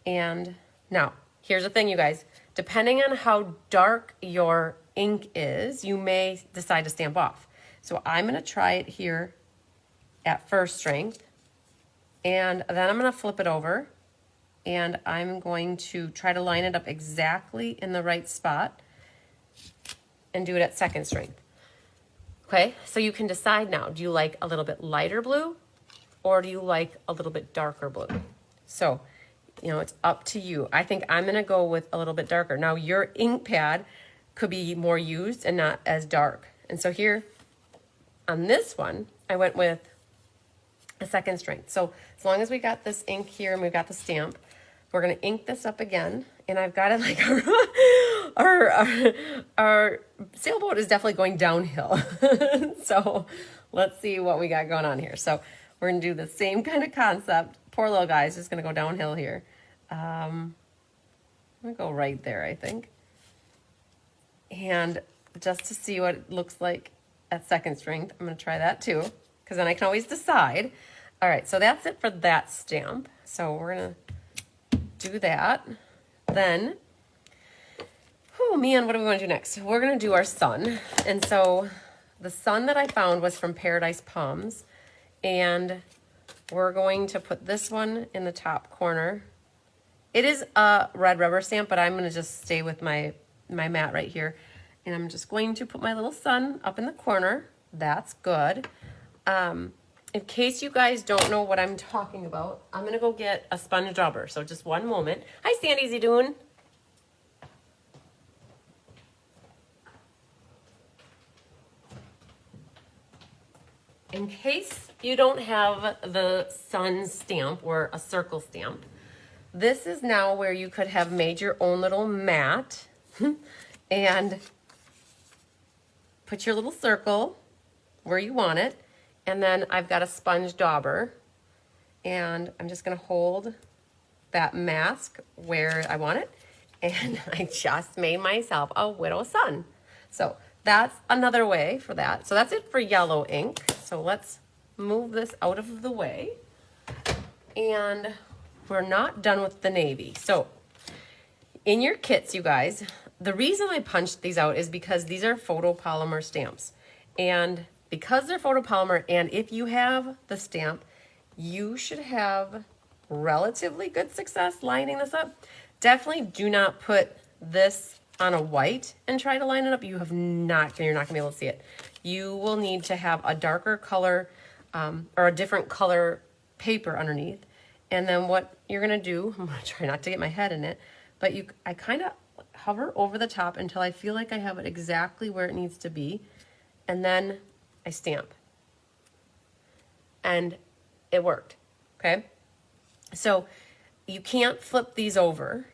And now here's the thing, you guys, depending on how dark your ink is, you may decide to stamp off. So I'm gonna try it here at first strength. And then I'm gonna flip it over and I'm going to try to line it up exactly in the right spot and do it at second strength. Okay, so you can decide now, do you like a little bit lighter blue or do you like a little bit darker blue? So, you know, it's up to you. I think I'm gonna go with a little bit darker. Now your ink pad could be more used and not as dark. And so here on this one, I went with a second strength. So as long as we got this ink here and we've got the stamp, we're gonna ink this up again. And I've got it like our sailboat is definitely going downhill. So let's see what we got going on here. So we're gonna do the same kind of concept. Poor little guy's just gonna go downhill here. I'm gonna go right there, I think. And just to see what it looks like at second strength, I'm gonna try that too, because then I can always decide. All right, so that's it for that stamp. So we're gonna do that. Then, oh man, what do we wanna do next? We're gonna do our sun. And so the sun that I found was from Paradise Palms. And we're going to put this one in the top corner. It is a red rubber stamp, but I'm gonna just stay with my mat right here. And I'm just going to put my little sun up in the corner. That's good. In case you guys don't know what I'm talking about, I'm gonna go get a sponge dauber. So just one moment. Hi, Sandy's you doing? In case you don't have the sun stamp or a circle stamp, this is now where you could have made your own little mat and put your little circle where you want it. And then I've got a sponge dauber and I'm just gonna hold that mask where I want it. And I just made myself a widow sun. So that's another way for that. So that's it for yellow ink. So let's move this out of the way. And we're not done with the navy. So in your kits, you guys, the reason I punched these out is because these are photopolymer stamps. And because they're photopolymer, and if you have the stamp, you should have relatively good success lining this up. Definitely do not put this on a white and try to line it up. You're not gonna be able to see it. You will need to have a darker color or a different color paper underneath. And then what you're gonna do, I'm gonna try not to get my head in it, but I kind of hover over the top until I feel like I have it exactly where it needs to be. And then I stamp. And it worked, okay? So you can't flip these over.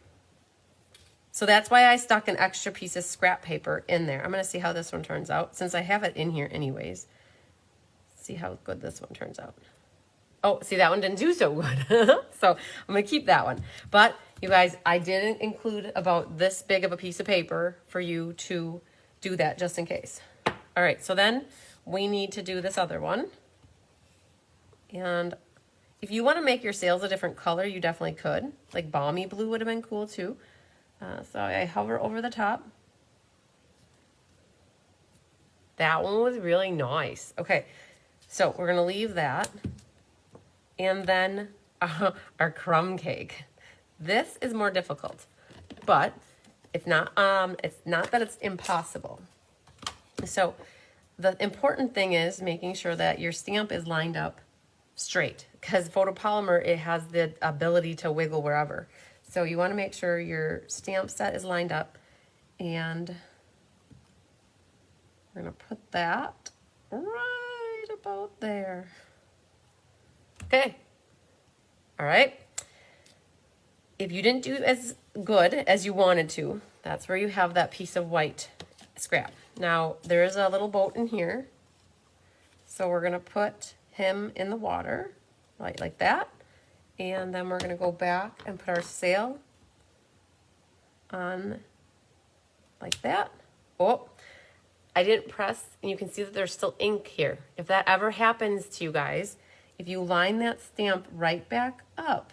So that's why I stuck an extra piece of scrap paper in there. I'm gonna see how this one turns out since I have it in here anyways. See how good this one turns out. Oh, see, that one didn't do so good. So I'm gonna keep that one. But you guys, I didn't include about this big of a piece of paper for you to do that just in case. All right, so then we need to do this other one. And if you wanna make your sails a different color, you definitely could. Like balmy blue would have been cool too. So I hover over the top. That one was really nice. Okay, so we're gonna leave that. And then our crumb cake. This is more difficult, but it's not that it's impossible. So the important thing is making sure that your stamp is lined up straight, because photopolymer, it has the ability to wiggle wherever. So you want to make sure your stamp set is lined up, and we're going to put that right about there. Okay. All right. If you didn't do as good as you wanted to, That's where you have that piece of white scrap. Now, there is a little boat in here. So we're gonna put him in the water, like that. And then we're gonna go back and put our sail on like that. Oh, I didn't press, and you can see that there's still ink here. If that ever happens to you guys, if you line that stamp right back up,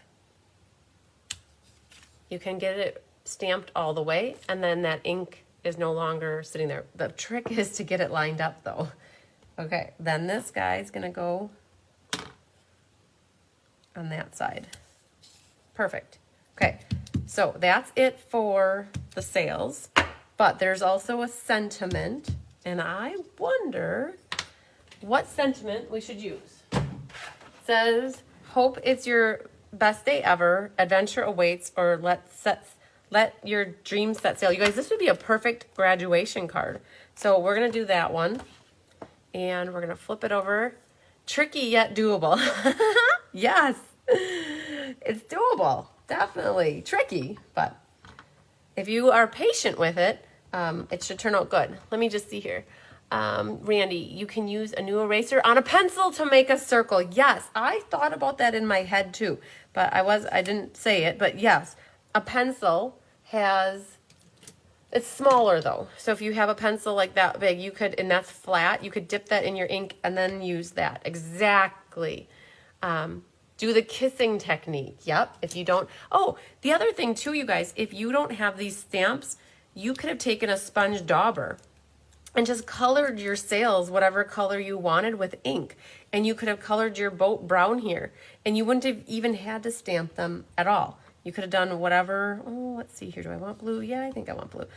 you can get it stamped all the way, and then that ink is no longer sitting there. The trick is to get it lined up though. Okay, then this guy's gonna go on that side. Perfect. Okay, so that's it for the sails, but there's also a sentiment, and I wonder what sentiment we should use. It says, hope it's your best day ever, adventure awaits, or let your dreams set sail. You guys, this would be a perfect graduation card. So we're gonna do that one, and we're gonna flip it over. Tricky yet doable. Yes, it's doable. Definitely tricky, but if you are patient with it, it should turn out good. Let me just see here. Randy, you can use a new eraser on a pencil to make a circle. Yes, I thought about that in my head too, but I didn't say it, but yes, a pencil it's smaller though. So if you have a pencil like that big, you could, and that's flat, you could dip that in your ink and then use that. Exactly. Do the kissing technique. Yep. If you don't, oh, the other thing too, you guys, if you don't have these stamps, you could have taken a sponge dauber and just colored your sails whatever color you wanted with ink. And you could have colored your boat brown here, and you wouldn't have even had to stamp them at all. You could have done whatever. Oh, let's see here. Do I want blue? Yeah, I think I want blue.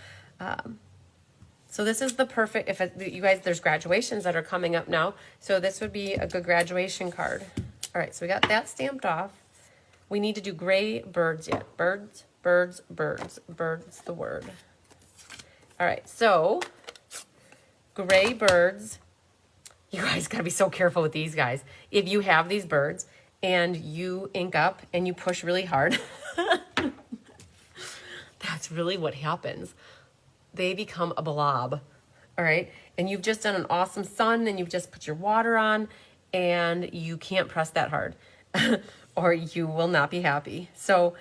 So this is the perfect, you guys, there's graduations that are coming up now. So this would be a good graduation card. All right, so we got that stamped off. We need to do gray birds yet. Birds, birds, birds. Birds, the word. All right, so gray birds. You guys gotta be so careful with these guys. If you have these birds and you ink up and you push really hard, that's really what happens. They become a blob, all right? And you've just done an awesome sun, and you've just put your water on, and you can't press that hard or you will not be happy. So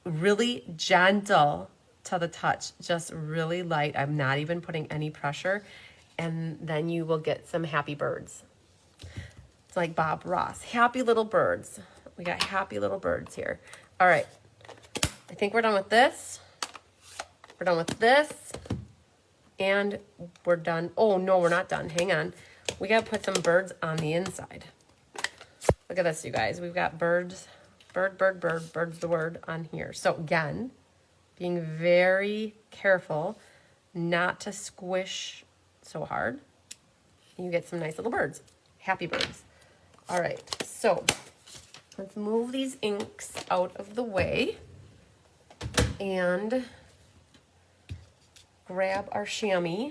really gentle to the touch, just really light. I'm not even putting any pressure, and then you will get some happy birds. It's like Bob Ross, happy little birds. We got happy little birds here. All right, I think we're done with this. We're done with this, and we're done. Oh no, we're not done. Hang on. We got to put some birds on the inside. Look at this, you guys. We've got birds, bird's the word on here. So again, being very careful not to squish so hard. You get some nice little birds, happy birds. All right, so let's move these inks out of the way and grab our chamois.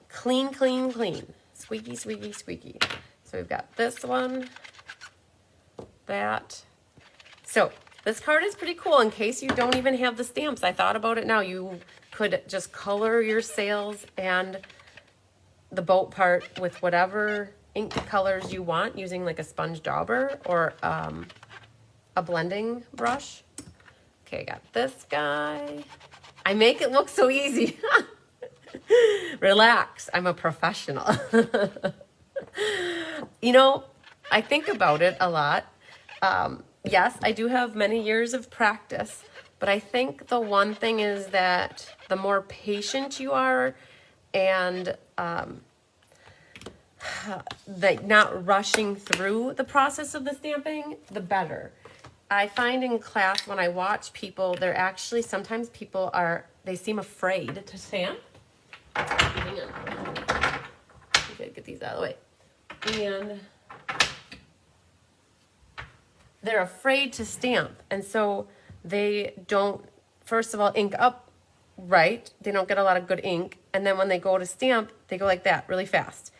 Clean, clean, clean. Squeaky, squeaky, squeaky. So we've got this one, that. So this card is pretty cool in case you don't even have the stamps. I thought about it now. You could just color your sails and the boat part with whatever ink colors you want using like a sponge dauber or a blending brush. Okay, I got this guy. I make it look so easy. Relax, I'm a professional. You know, I think about it a lot. Yes, I do have many years of practice, but I think the one thing is that the more patient you are and that not rushing through the process of the stamping, the better. I find in class when I watch people, they're actually, sometimes people they seem afraid to stamp. Hang on. Okay, get these out of the way. And they're afraid to stamp. And so they don't, first of all, ink up right. They don't get a lot of good ink. And then when they go to stamp, they go like that really fast.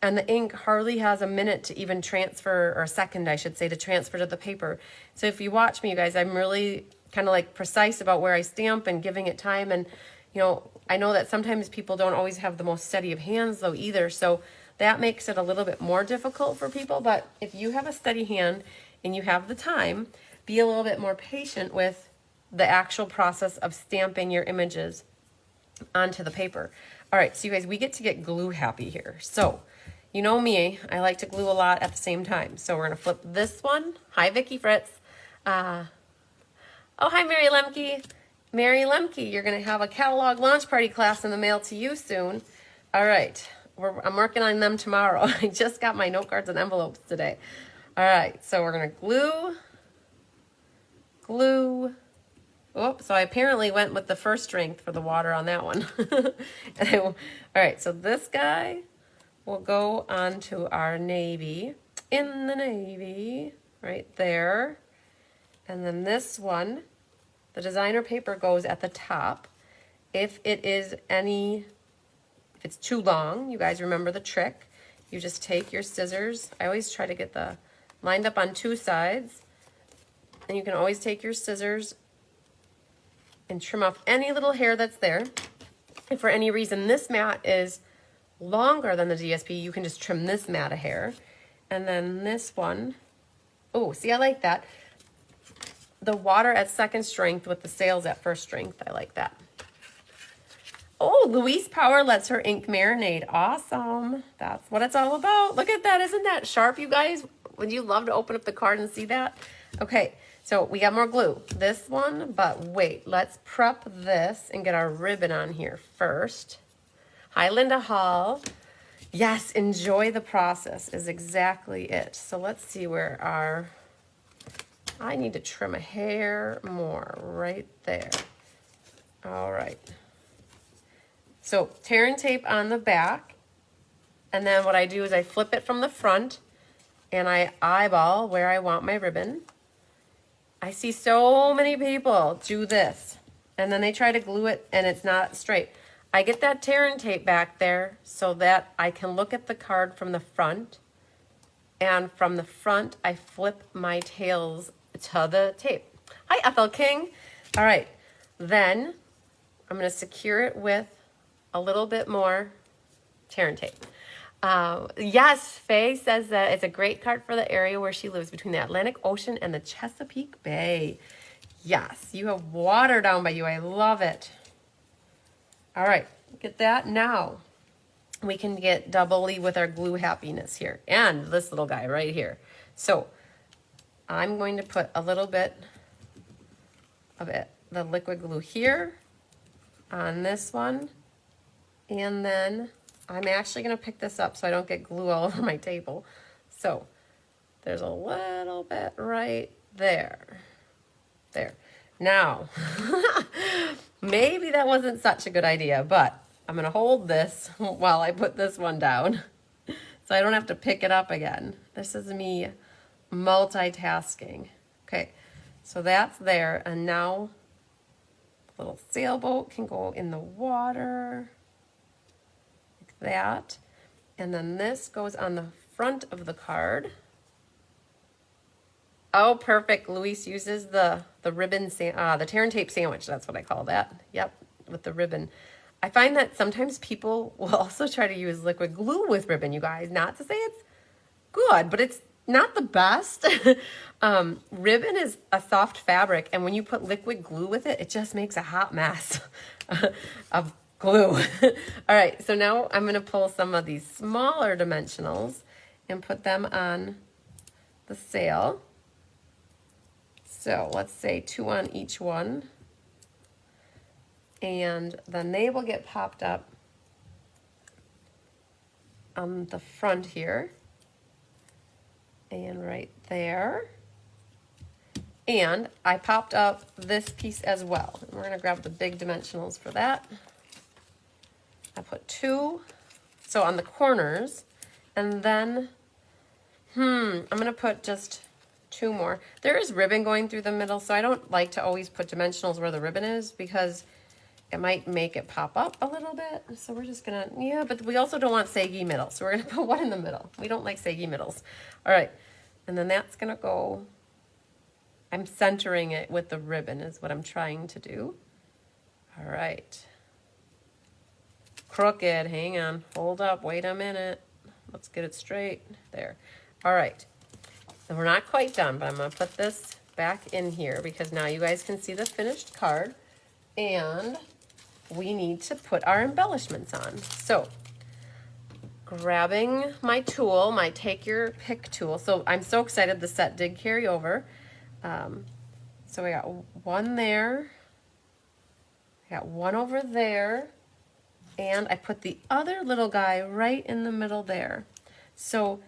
And the ink hardly has a minute to even transfer, or a second, I should say, to transfer to the paper. So if you watch me, you guys, I'm really kind of like precise about where I stamp and giving it time. And, you know, I know that sometimes people don't always have the most steady of hands though either. So that makes it a little bit more difficult for people. But if you have a steady hand and you have the time, be a little bit more patient with the actual process of stamping your images onto the paper. All right, so you guys, we get glue happy here. So, you know me, I like to glue a lot at the same time. So we're gonna flip this one. Hi, Vicki Fritz. Oh, hi, Mary Lemke. Mary Lemke, you're gonna have a catalog launch party class in the mail to you soon. All right, I'm working on them tomorrow. I just got my note cards and envelopes today. All right, so we're gonna glue. Oh, so I apparently went with the first strength for the water on that one. All right, so this guy will go onto our navy, in the navy, right there. And then this one, the designer paper goes at the top. If it's too long, you guys remember the trick. You just take your scissors. I always try to get the lined up on two sides. And you can always take your scissors and trim off any little hair that's there. If for any reason this mat is longer than the DSP, you can just trim this mat a hair. And then this one, oh, see, I like that. The water at second strength with the sails at first strength. I like that. Oh, Louise Power lets her ink marinate. Awesome. That's what it's all about. Look at that. Isn't that sharp, you guys? Would you love to open up the card and see that? Okay. So we got more glue, this one, but wait, let's prep this and get our ribbon on here first. Hi, Linda Hall. Yes, enjoy the process is exactly it. So let's see where I need to trim a hair more right there. All right. So tear and tape on the back. And then what I do is I flip it from the front and I eyeball where I want my ribbon. I see so many people do this and then they try to glue it and it's not straight. I get that tear and tape back there so that I can look at the card from the front, and from the front I flip my tails to the tape. Hi, Ethel King. All right, then I'm going to secure it with a little bit more tear and tape. Yes, Faye says that it's a great card for the area where she lives between the Atlantic Ocean and the Chesapeake Bay. Yes, you have water down by you. I love it. All right, get that. Now we can get doubly with our glue happiness here and this little guy right here. So I'm going to put a little bit of it, the liquid glue here on this one, and then I'm actually going to pick this up so I don't get glue all over my table. So there's a little bit right there. There. Now, maybe that wasn't such a good idea, but I'm going to hold this while I put this one down so I don't have to pick it up again. This is me multitasking. Okay, so that's there. And now the little sailboat can go in the water. That, and then this goes on the front of the card. Oh, perfect. Luis uses the ribbon, the tear and tape sandwich. That's what I call that. Yep, with the ribbon. I find that sometimes people will also try to use liquid glue with ribbon, you guys. Not to say it's good, but it's not the best. Ribbon is a soft fabric, and when you put liquid glue with it, it just makes a hot mess of glue. All right, so now I'm going to pull some of these smaller dimensionals and put them on the sail. So let's say 2 on each one. And then they will get popped up on the front here. And right there. And I popped up this piece as well. And we're going to grab the big dimensionals for that. I put 2, so on the corners, and then, I'm going to put just 2 more. There is ribbon going through the middle, so I don't like to always put dimensionals where the ribbon is because it might make it pop up a little bit. So we're just going to, yeah, but we also don't want saggy middle, so we're going to put 1 in the middle. We don't like saggy middles. All right, and then that's going to go I'm centering it with the ribbon is what I'm trying to do. All right. Crooked, hang on, hold up, wait a minute. Let's get it straight, there. All right, and we're not quite done, but I'm gonna put this back in here because now you guys can see the finished card, and we need to put our embellishments on. So, grabbing my tool, my take your pick tool. So I'm so excited the set did carry over. So we got one there, I got one over there, and I put the other little guy right in the middle there. So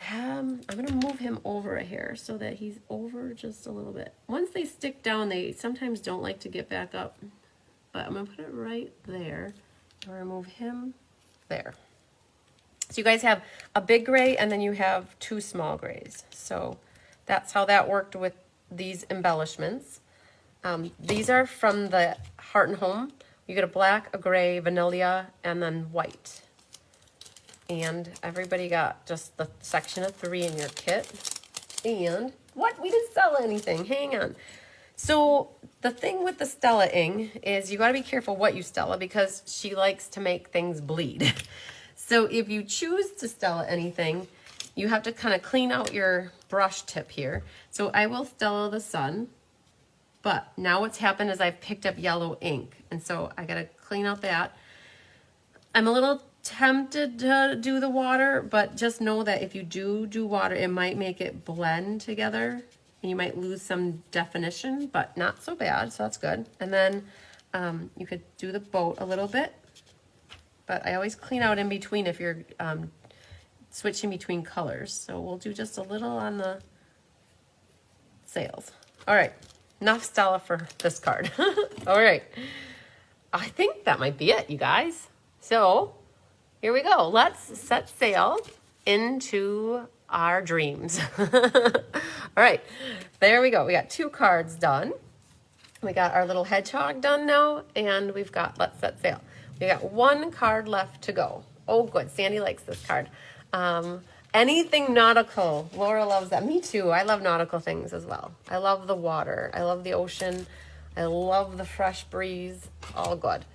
I'm gonna move him over here so that he's over just a little bit. Once they stick down, they sometimes don't like to get back up, but I'm gonna put it right there. I'm gonna move him there. So you guys have a big gray and then you have two small grays. So that's how that worked with these embellishments. These are from the Heart and Home. You get a black, a gray, vanilla, and then white. And everybody got just the section of 3 in your kit. And what? We didn't sell anything. Hang on. So the thing with the Stella-ing is you got to be careful what you Stella because she likes to make things bleed. So if you choose to Stella anything, you have to kind of clean out your brush tip here. So I will Stella the sun, but now what's happened is I've picked up yellow ink, and so I got to clean out that. I'm a little tempted to do the water, but just know that if you do water, it might make it blend together, and you might lose some definition, but not so bad, so that's good. And then you could do the boat a little bit, but I always clean out in between if you're switching between colors. So we'll do just a little on the sails. All right, enough Stella for this card. All right, I think that might be it, you guys. So here we go. Let's set sail into our dreams. All right, there we go. We got 2 cards done. We got our little hedgehog done now, and we've got let's set sail. We got 1 card left to go. Oh, good. Sandy likes this card. Anything nautical. Laura loves that. Me too. I love nautical things as well. I love the water. I love the ocean. I love the fresh breeze. All good.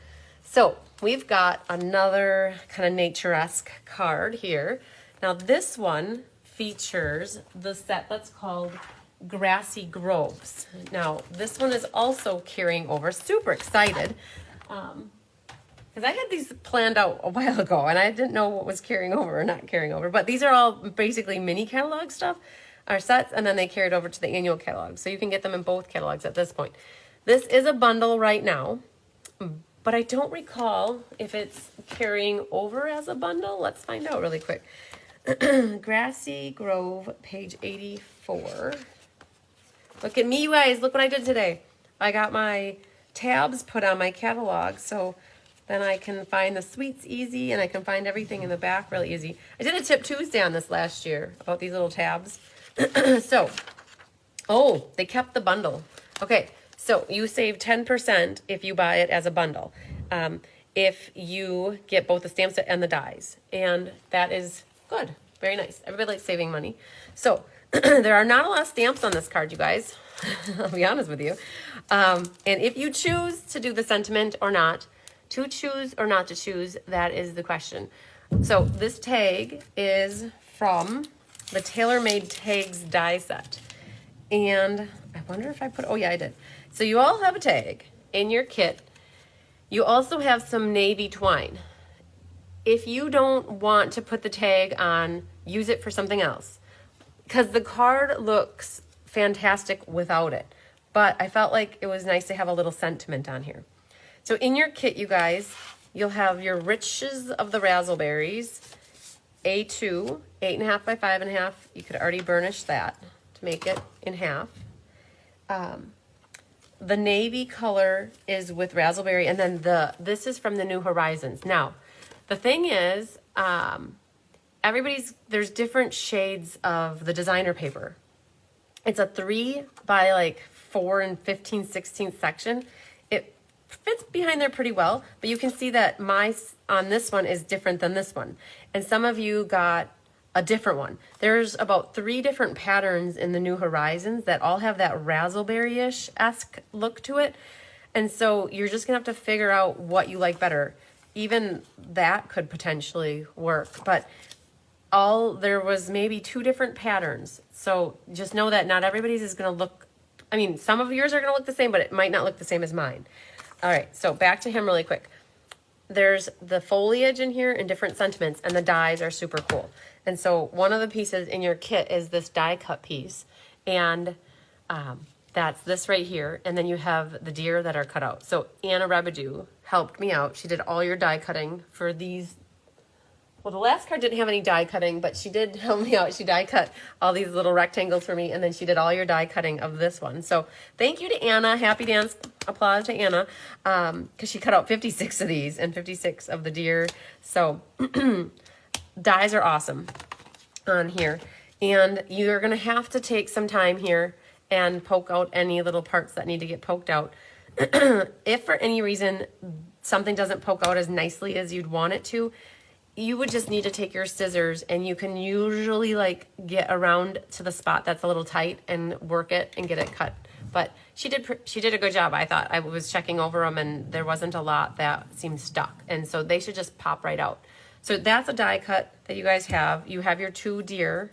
So we've got another kind of nature-esque card here. Now this one features the set that's called Grassy Groves. Now this one is also carrying over. Super excited. Because I had these planned out a while ago and I didn't know what was carrying over or not carrying over. But these are all basically mini catalog stuff, our sets, and then they carried over to the annual catalog. So you can get them in both catalogs at this point. This is a bundle right now, but I don't recall if it's carrying over as a bundle. Let's find out really quick. Grassy Grove, page 84. Look at me, you guys. Look what I did today. I got my tabs put on my catalog, so then I can find the suites easy, and I can find everything in the back really easy. I did a Tip Tuesday on this last year about these little tabs. So, oh, they kept the bundle. Okay, so you save 10% if you buy it as a bundle. If you get both the stamp set and the dies, and that is good. Very nice. Everybody likes saving money. So there are not a lot of stamps on this card, you guys. I'll be honest with you. And if you choose to do the sentiment or not, to choose or not to choose, that is the question. So this tag is from the TaylorMade Tags die set. And I wonder if I put, oh yeah, I did. So you all have a tag in your kit. You also have some navy twine. If you don't want to put the tag on, use it for something else. Because the card looks fantastic without it. But I felt like it was nice to have a little sentiment on here. So in your kit, you guys, you'll have your Riches of the Razzleberries, A2, 8.5 by 5.5. You could already burnish that to make it in half. The navy color is with Razzleberry, and then this is from the New Horizons. Now, the thing is, there's different shades of the designer paper. It's a 3 by like 4 and 15, 16 section. It fits behind there pretty well, but you can see that my on this one is different than this one. And some of you got a different one. There's about 3 different patterns in the New Horizons that all have that razzleberry-ish-esque look to it. And so you're just gonna have to figure out what you like better. Even that could potentially work, but there was maybe 2 different patterns. So just know that not everybody's is gonna look, I mean, some of yours are gonna look the same, but it might not look the same as mine. All right, so back to him really quick. There's the foliage in here in different sentiments, and the dies are super cool. And so one of the pieces in your kit is this die cut piece, and that's this right here. And then you have the deer that are cut out. So Anna Rebedu helped me out. She did all your die cutting for these. Well, the last card didn't have any die cutting, but she did help me out. She die cut all these little rectangles for me, and then she did all your die cutting of this one. So thank you to Anna. Happy dance. Applause to Anna, because she cut out 56 of these and 56 of the deer. So dies are awesome on here. And you're going to have to take some time here and poke out any little parts that need to get poked out. If for any reason something doesn't poke out as nicely as you'd want it to, you would just need to take your scissors, and you can usually like get around to the spot that's a little tight and work it and get it cut. But she did a good job, I thought. I was checking over them, and there wasn't a lot that seemed stuck. And so they should just pop right out. So that's a die cut that you guys have. You have your 2 deer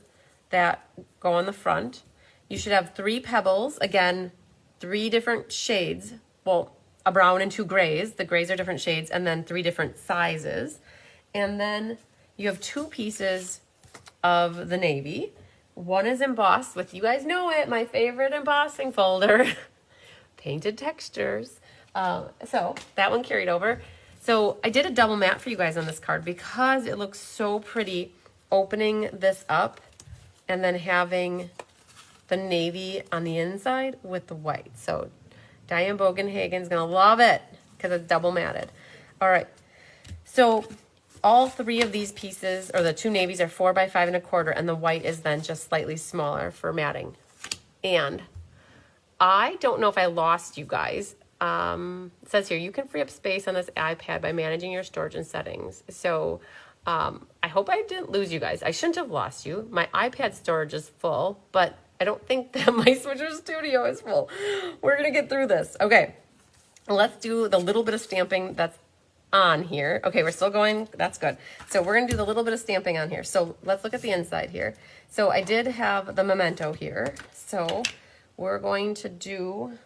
that go on the front. You should have 3 pebbles. Again, 3 different shades. Well, a brown and 2 grays. The grays are different shades, and then 3 different sizes. And then you have 2 pieces of the navy. One is embossed with, you guys know it, my favorite embossing folder, painted textures. So that one carried over. So I did a double mat for you guys on this card because it looks so pretty opening this up and then having the navy on the inside with the white. So Diane Bogenhagen's gonna love it because it's double matted. All right, so all 3 of these pieces, or the 2 navies, are 4 by 5 1/4, and the white is then just slightly smaller for matting. And I don't know if I lost you guys. It says here, you can free up space on this iPad by managing your storage and settings. So I hope I didn't lose you guys. I shouldn't have lost you. My iPad storage is full, but I don't think that my Switcher Studio is full. We're gonna get through this. Okay, let's do the little bit of stamping that's on here. Okay, we're still going. That's good. So we're going to do the little bit of stamping on here. So let's look at the inside here. So I did have the memento here. So we're going to do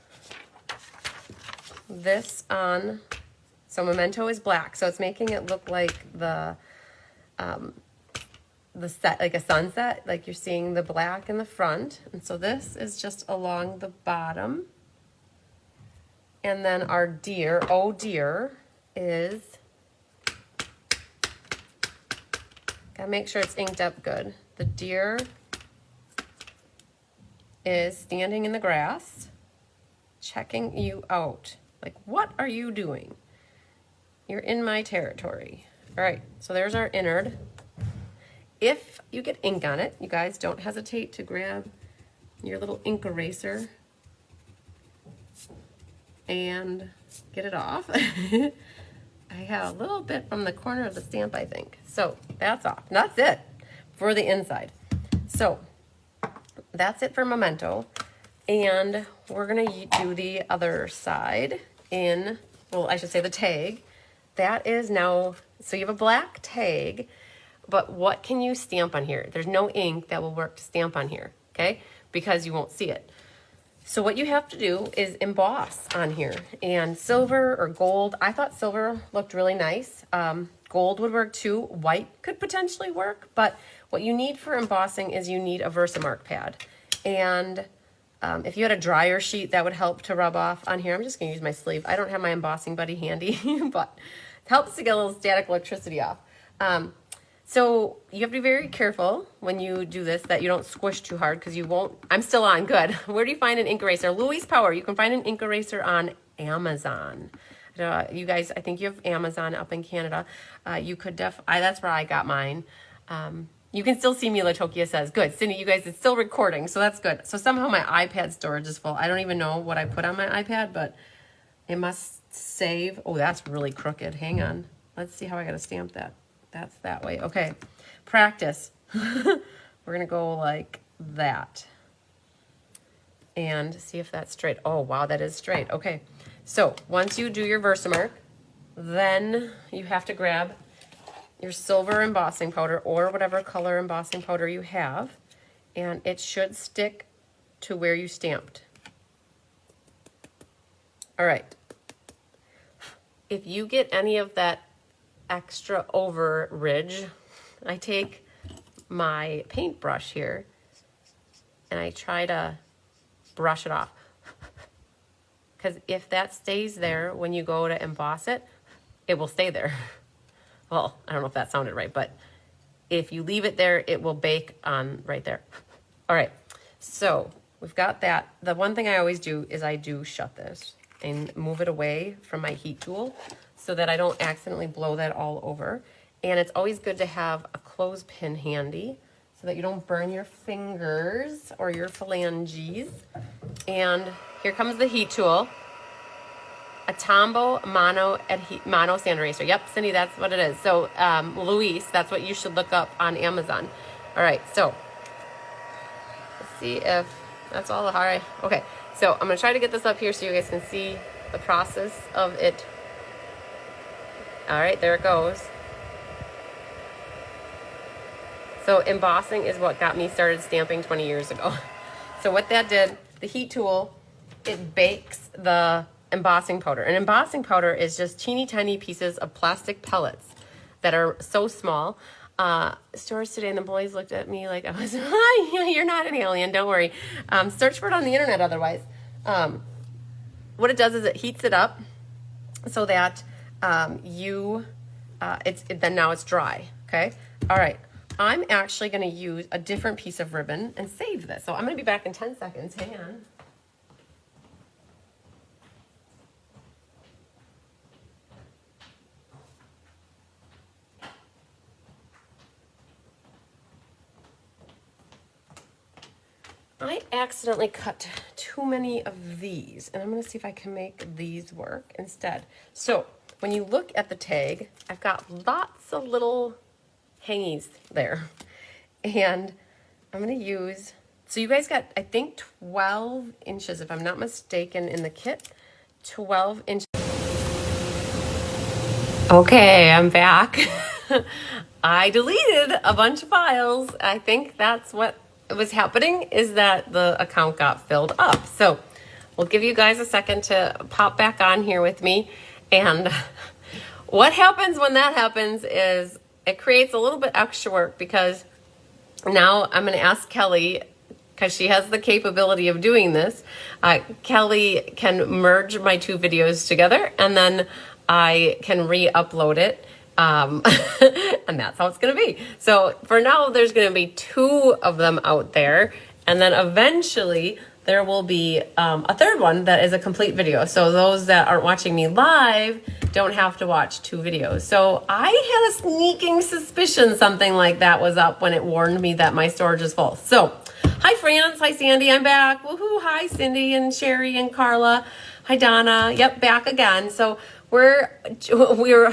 this on. So memento is black. So it's making it look like the set, like a sunset, like you're seeing the black in the front. And so this is just along the bottom. And then our deer, oh dear, is, gotta make sure it's inked up good. The deer is standing in the grass, checking you out. Like, what are you doing? You're in my territory. All right, so there's our innard. If you get ink on it, you guys don't hesitate to grab your little ink eraser and get it off. I have a little bit from the corner of the stamp, I think. So that's off. And that's it for the inside. So that's it for memento. And we're going to do the other side in, well, I should say the tag. That is now, so you have a black tag, but what can you stamp on here? There's no ink that will work to stamp on here, okay? Because you won't see it. So what you have to do is emboss on here, and silver or gold. I thought silver looked really nice. Gold would work too. White could potentially work, but what you need for embossing is you need a Versamark pad. And if you had a dryer sheet, that would help to rub off on here. I'm just gonna use my sleeve. I don't have my embossing buddy handy, but it helps to get a little static electricity off. So you have to be very careful when you do this that you don't squish too hard because you won't. I'm still on, good. Where do you find an ink eraser? Louise Power, you can find an ink eraser on Amazon. You guys, I think you have Amazon up in Canada. You could that's where I got mine. You can still see me, Latokia says. Good, Cindy, you guys, it's still recording, so that's good. So somehow my iPad storage is full. I don't even know what I put on my iPad, but it must save. Oh, that's really crooked. Hang on. Let's see how I got to stamp that. That's that way. Okay. Practice. We're gonna go like that. And see if that's straight. Oh, wow, that is straight. Okay, so once you do your Versamark, then you have to grab your silver embossing powder or whatever color embossing powder you have, and it should stick to where you stamped. All right. If you get any of that extra over ridge, I take my paintbrush here and I try to brush it off. Because if that stays there when you go to emboss it, it will stay there. Well, I don't know if that sounded right, but if you leave it there, it will bake on right there. All right, so we've got that. The one thing I always do is I do shut this and move it away from my heat tool so that I don't accidentally blow that all over. And it's always good to have a clothespin handy so that you don't burn your fingers or your phalanges. And here comes the heat tool. A Tombow mono sand eraser. Yep, Cindy, that's what it is. So, Luis, that's what you should look up on Amazon. All right, so let's see if that's all right. Okay, so I'm gonna try to get this up here so you guys can see the process of it. All right, there it goes. So embossing is what got me started stamping 20 years ago. So what that did, the heat tool, it bakes the embossing powder. And embossing powder is just teeny tiny pieces of plastic pellets that are so small. Stores today and the boys looked at me like I was, you're not an alien, don't worry. Search for it on the internet otherwise. What it does is it heats it up so that then now it's dry, okay? All right. I'm actually going to use a different piece of ribbon and save this. So I'm going to be back in 10 seconds. Hang on. I accidentally cut too many of these, and I'm going to see if I can make these work instead. So when you look at the tag, I've got lots of little hangies there, and I'm going to use, so you guys got, I think 12 inches, if I'm not mistaken, in the kit, 12 inches. Okay, I'm back. I deleted a bunch of files. I think that's what was happening, is that the account got filled up. So we'll give you guys a second to pop back on here with me. And what happens when that happens is it creates a little bit extra work, because now I'm going to ask Kelly, because she has the capability of doing this. Kelly can merge my two videos together, and then I can re-upload it. And that's how it's going to be. So for now, there's going to be 2 of them out there. And then eventually there will be a third one that is a complete video. So those that aren't watching me live don't have to watch 2 videos. So I had a sneaking suspicion something like that was up when it warned me that my storage is full. So hi, France. Hi, Sandy. I'm back. Woohoo. Hi, Cindy and Sherry and Carla. Hi, Donna. Yep, back again. So we're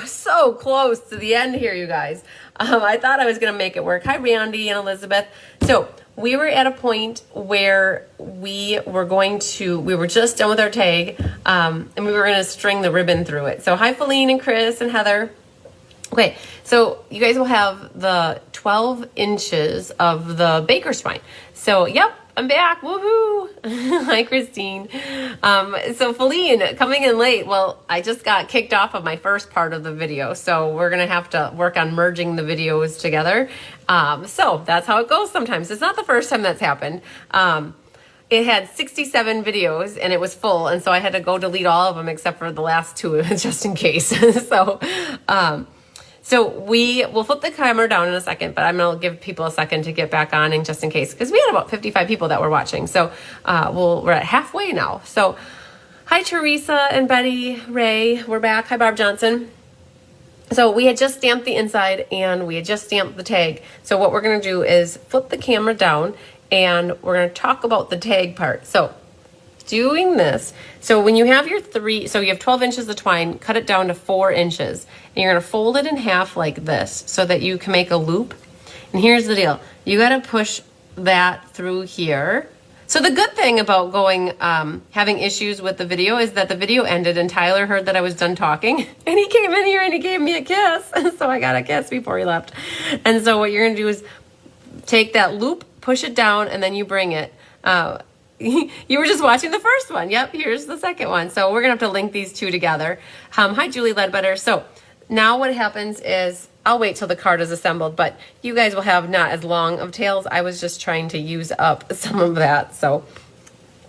so close to the end here, you guys. I thought I was going to make it work. Hi, Randy and Elizabeth. So we were at a point where we were just done with our tag, and we were going to string the ribbon through it. So hi, Feline and Chris and Heather. Okay, so you guys will have the 12 inches of the baker spine. So, yep, I'm back. Woohoo! Hi, Christine. So Feline, coming in late. Well, I just got kicked off of my first part of the video, so we're going to have to work on merging the videos together. So that's how it goes sometimes. It's not the first time that's happened. It had 67 videos and it was full, and so I had to go delete all of them except for the last 2 just in case. So we will flip the camera down in a second, but I'm going to give people a second to get back on, and just in case, because we had about 55 people that were watching. So we're at halfway now. So hi, Teresa and Betty Ray. We're back. Hi, Barb Johnson. So we had just stamped the inside and we had just stamped the tag. So what we're going to do is flip the camera down and we're going to talk about the tag part. So doing this, so when you have your 3, so you have 12 inches of twine, cut it down to 4 inches, and you're going to fold it in half like this so that you can make a loop. And here's the deal. You got to push that through here. So the good thing about having issues with the video is that the video ended and Tyler heard that I was done talking and he came in here and he gave me a kiss. So I got a kiss before he left. And so what you're going to do is take that loop, push it down, and then you bring it. You were just watching the first one. Yep, here's the second one. So we're going to have to link these two together. Hi, Julie Ledbetter. So now what happens is, I'll wait till the card is assembled, but you guys will have not as long of tails. I was just trying to use up some of that. So,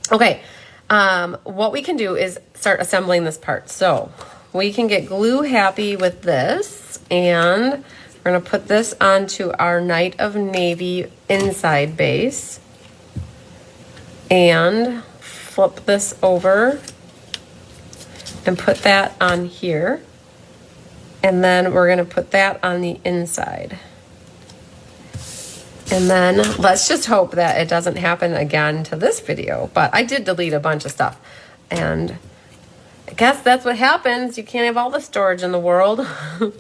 okay, what we can do is start assembling this part. So we can get glue happy with this, and we're going to put this onto our Night of Navy inside base and flip this over and put that on here. And then we're going to put that on the inside. And then let's just hope that it doesn't happen again to this video. But I did delete a bunch of stuff. And I guess that's what happens. You can't have all the storage in the world. All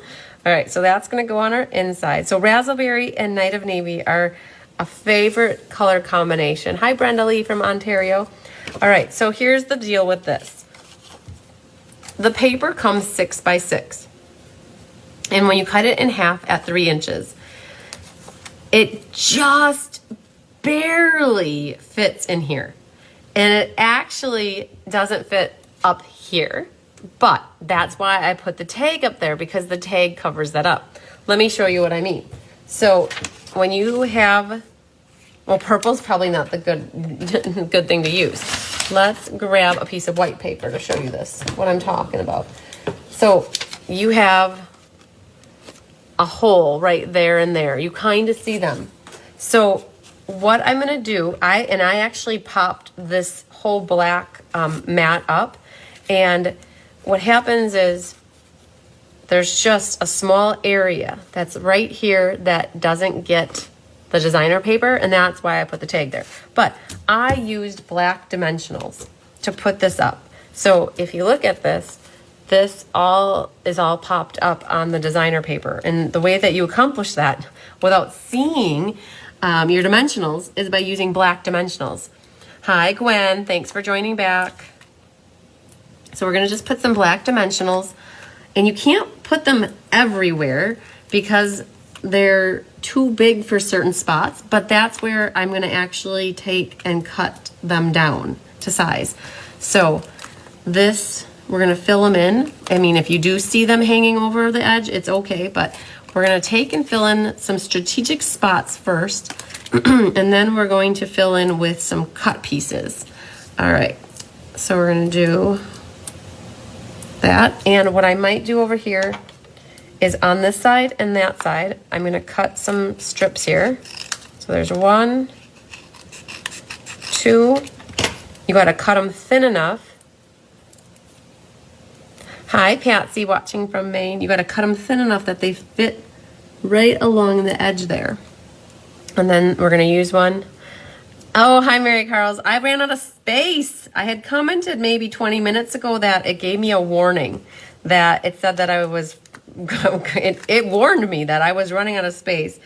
right, so that's going to go on our inside. So Raspberry and Night of Navy are a favorite color combination. Hi, Brenda Lee from Ontario. All right, so here's the deal with this. The paper comes 6 by 6. And when you cut it in half at 3 inches, it just barely fits in here. And it actually doesn't fit up here, but that's why I put the tag up there, because the tag covers that up. Let me show you what I mean. So when you have, well, purple's probably not the good thing to use. Let's grab a piece of white paper to show you this, what I'm talking about. So you have a hole right there and there. You kind of see them. So what I'm going to do, I actually popped this whole black mat up, and what happens is there's just a small area that's right here that doesn't get the designer paper, and that's why I put the tag there. But I used black dimensionals to put this up. So if you look at this, this is all popped up on the designer paper. And the way that you accomplish that without seeing your dimensionals is by using black dimensionals. Hi, Gwen. Thanks for joining back. So we're going to just put some black dimensionals. And you can't put them everywhere because they're too big for certain spots. But that's where I'm going to actually take and cut them down to size. So this, we're going to fill them in. I mean, if you do see them hanging over the edge, it's okay. But we're going to take and fill in some strategic spots first. And then we're going to fill in with some cut pieces. All right. So we're going to do that. And what I might do over here is on this side and that side, I'm going to cut some strips here. So there's 1, 2. You got to cut them thin enough. Hi, Patsy, watching from Maine. You got to cut them thin enough that they fit right along the edge there. And then we're going to use one. Oh, hi, Mary Carls. I ran out of space. I had commented maybe 20 minutes ago that it gave me a warning, that it said that I was, it warned me that I was running out of space.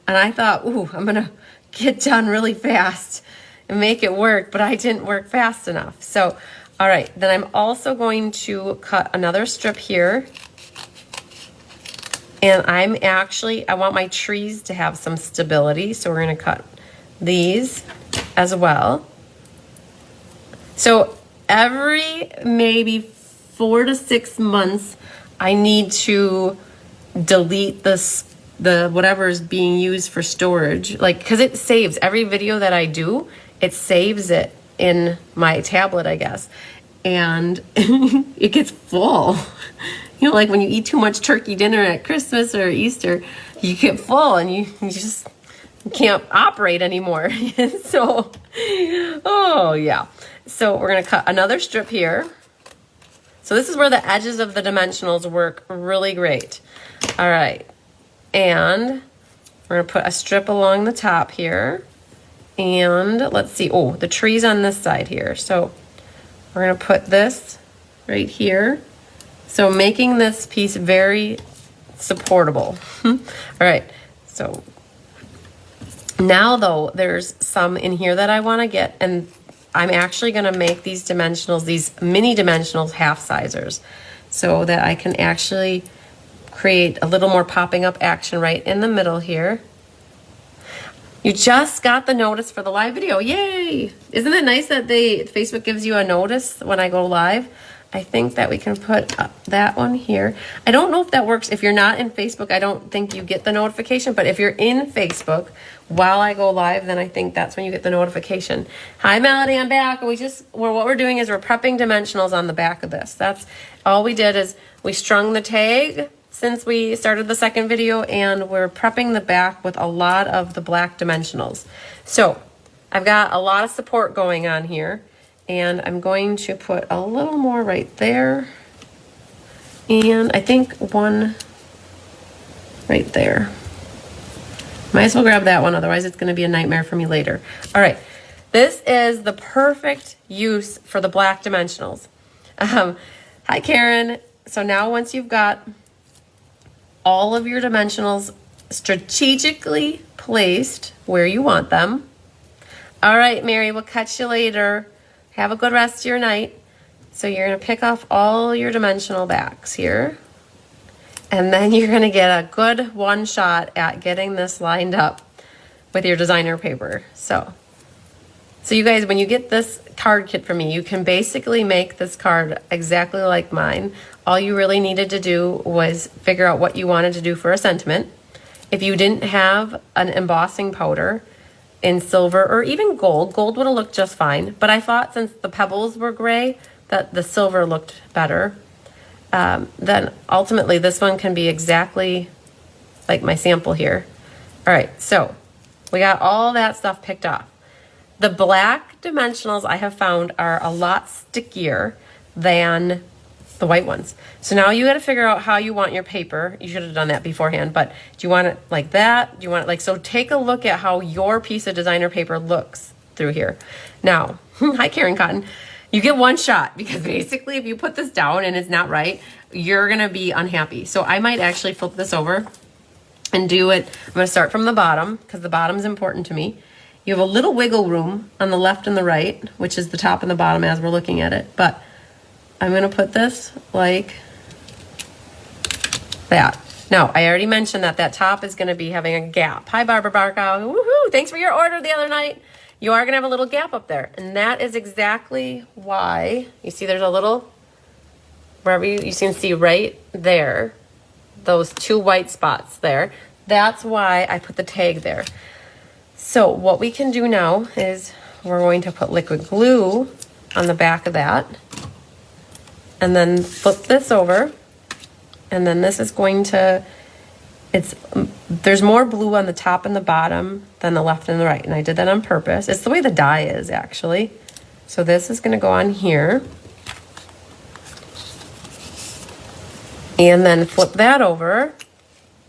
And I thought, ooh, I'm going to get done really fast and make it work, but I didn't work fast enough. So, all right, then I'm also going to cut another strip here. And I want my trees to have some stability, so we're going to cut these as well. So every maybe 4 to 6 months, I need to delete the whatever is being used for storage, like, because it saves every video that I do. It saves it in my tablet, I guess, and it gets full. You know, like when you eat too much turkey dinner at Christmas or Easter, you get full and you just can't operate anymore. So, oh yeah. So we're going to cut another strip here. So this is where the edges of the dimensionals work really great. All right. And we're going to put a strip along the top here. And let's see. Oh, the tree's on this side here. So we're going to put this right here. So making this piece very supportable. All right. So Now though, there's some in here that I want to get, and I'm actually going to make these dimensionals, these mini dimensionals, half sizers, so that I can actually create a little more popping up action right in the middle here. You just got the notice for the live video. Yay! Isn't it nice that Facebook gives you a notice when I go live? I think that we can put that one here. I don't know if that works. If you're not in Facebook, I don't think you get the notification. But if you're in Facebook while I go live, then I think that's when you get the notification. Hi, Melody, I'm back. What we're doing is we're prepping dimensionals on the back of this. That's all we did is we strung the tag since we started the second video, and we're prepping the back with a lot of the black dimensionals. So I've got a lot of support going on here. And I'm going to put a little more right there. And I think one right there. Might as well grab that one, otherwise it's going to be a nightmare for me later. All right, this is the perfect use for the black dimensionals. Hi, Karen. So now once you've got all of your dimensionals strategically placed where you want them. All right, Mary, we'll catch you later. Have a good rest of your night. So you're going to pick off all your dimensional backs here. And then you're going to get a good one shot at getting this lined up with your designer paper. So you guys, when you get this card kit from me, you can basically make this card exactly like mine. All you really needed to do was figure out what you wanted to do for a sentiment. If you didn't have an embossing powder in silver or even gold would have looked just fine. But I thought since the pebbles were gray, that the silver looked better. Then ultimately this one can be exactly like my sample here. All right, so we got all that stuff picked off. The black dimensionals I have found are a lot stickier than the white ones. So now you got to figure out how you want your paper. You should have done that beforehand, but do you want it like that? Do you want it like, so take a look at how your piece of designer paper looks through here. Now, hi Karen Cotton. You get one shot because basically if you put this down and it's not right, you're going to be unhappy. So I might actually flip this over and do it. I'm going to start from the bottom because the bottom is important to me. You have a little wiggle room on the left and the right, which is the top and the bottom as we're looking at it. But I'm going to put this like that. Now, I already mentioned that that top is going to be having a gap. Hi, Barbara Barkow. Woohoo! Thanks for your order the other night. You are going to have a little gap up there. And that is exactly why, you see there's a little, wherever you can see right there, those two white spots there. That's why I put the tag there. So what we can do now is we're going to put liquid glue on the back of that. And then flip this over, and then this is going to, there's more blue on the top and the bottom than the left and the right, and I did that on purpose. It's the way the die is, actually. So this is gonna go on here. And then flip that over,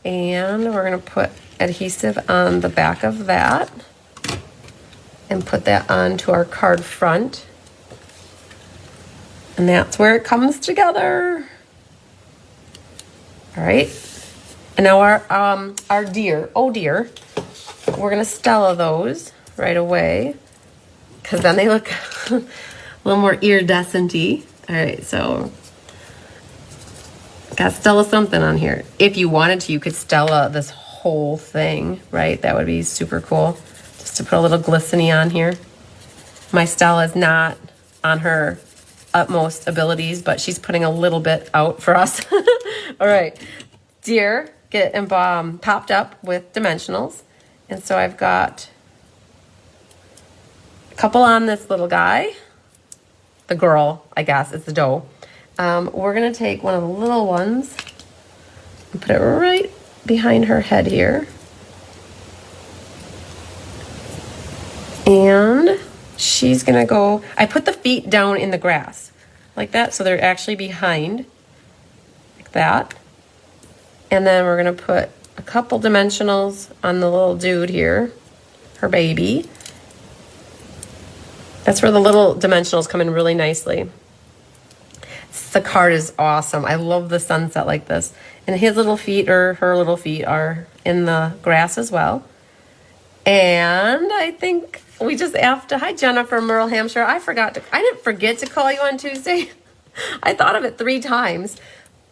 and we're gonna put adhesive on the back of that, and put that onto our card front. And that's where it comes together. All right. And now our deer, oh dear, we're gonna Stella those right away because then they look a little more iridescent-y. All right, so got Stella something on here. If you wanted to, you could Stella this whole thing, right? That would be super cool. Just to put a little glisten-y on here. My Stella is not on her utmost abilities, but she's putting a little bit out for us. All right, deer get popped up with dimensionals, and so I've got a couple on this little guy, the girl, I guess it's the doe. We're gonna take one of the little ones and put it right behind her head here, and she's gonna go, I put the feet down in the grass like that, so they're actually behind, like that. And then we're gonna put a couple dimensionals on the little dude here, her baby. That's where the little dimensionals come in really nicely. The card is awesome. I love the sunset like this. And his little feet, or her little feet, are in the grass as well. And I think we just have to, hi Jennifer, Merle, Hampshire. I didn't forget to call you on Tuesday. I thought of it 3 times,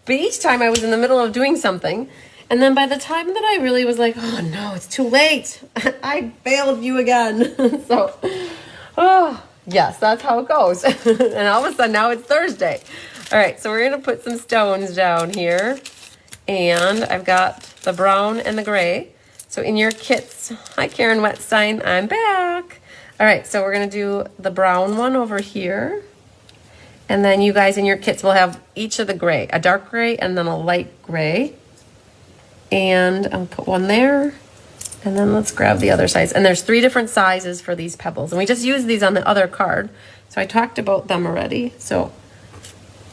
but each time I was in the middle of doing something. And then by the time that I really was like, oh no, it's too late. I failed you again. So, oh, yes, that's how it goes. And all of a sudden now it's Thursday. All right, so we're gonna put some stones down here. And I've got the brown and the gray. So in your kits, hi Karen Wetstein, I'm back. All right, so we're gonna do the brown one over here. And then you guys in your kits will have each of the gray, a dark gray and then a light gray. And I'll put one there. And then let's grab the other size. And there's 3 different sizes for these pebbles. And we just used these on the other card. So I talked about them already. So,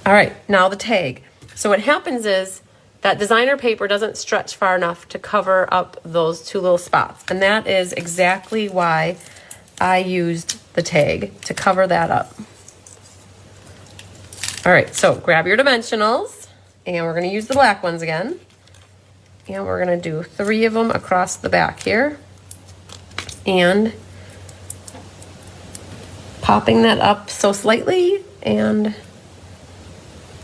all right, now the tag. So what happens is that designer paper doesn't stretch far enough to cover up those 2 little spots. And that is exactly why I used the tag, to cover that up. All right, so grab your dimensionals, and we're gonna use the black ones again. And we're gonna do 3 of them across the back here. And popping that up so slightly, and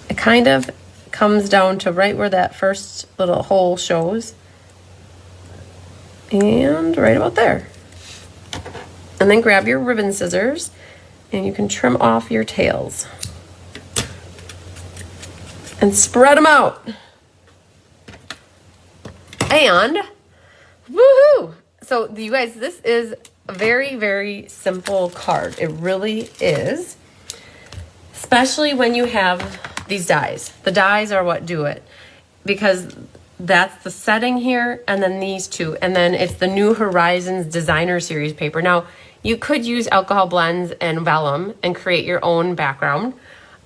it kind of comes down to right where that first little hole shows. And right about there. And then grab your ribbon scissors, and you can trim off your tails. And spread them out. And woohoo! So you guys, this is a very, very simple card. It really is. Especially when you have these dies. The dies are what do it. Because that's the setting here, and then these 2. And then it's the New Horizons Designer Series paper. Now, you could use alcohol blends and vellum and create your own background.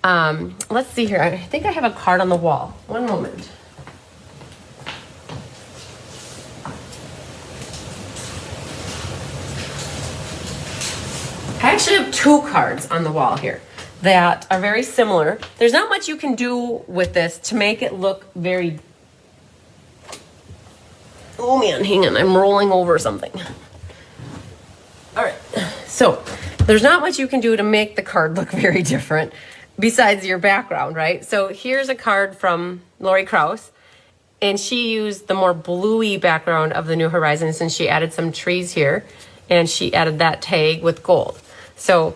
Let's see here. I think I have a card on the wall. One moment. I actually have 2 cards on the wall here that are very similar. There's not much you can do with this to make it look very... Oh man, hang on, I'm rolling over something. All right, so there's not much you can do to make the card look very different besides your background, right? So here's a card from Lori Krause, and she used the more bluey background of the New Horizons, and she added some trees here, and she added that tag with gold. So,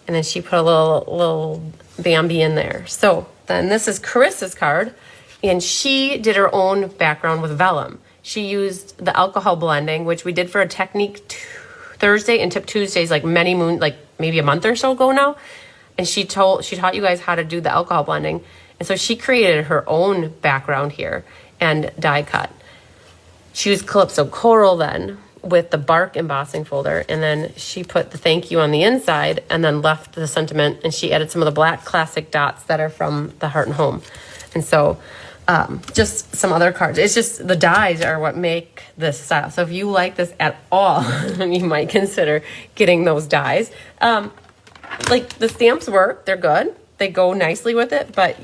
and then she put a little Bambi in there. So then this is Carissa's card, and she did her own background with vellum. She used the alcohol blending, which we did for a technique Thursday and Tip Tuesdays, like maybe a month or so ago now. And she taught you guys how to do the alcohol blending. And so she created her own background here and die cut. She used Calypso Coral then with the bark embossing folder, and then she put the thank you on the inside and then left the sentiment, and she added some of the black classic dots that are from the Heart and Home. And so just some other cards. It's just the dies are what make this style. So if you like this at all, you might consider getting those dies. Like the stamps work, they're good. They go nicely with it, but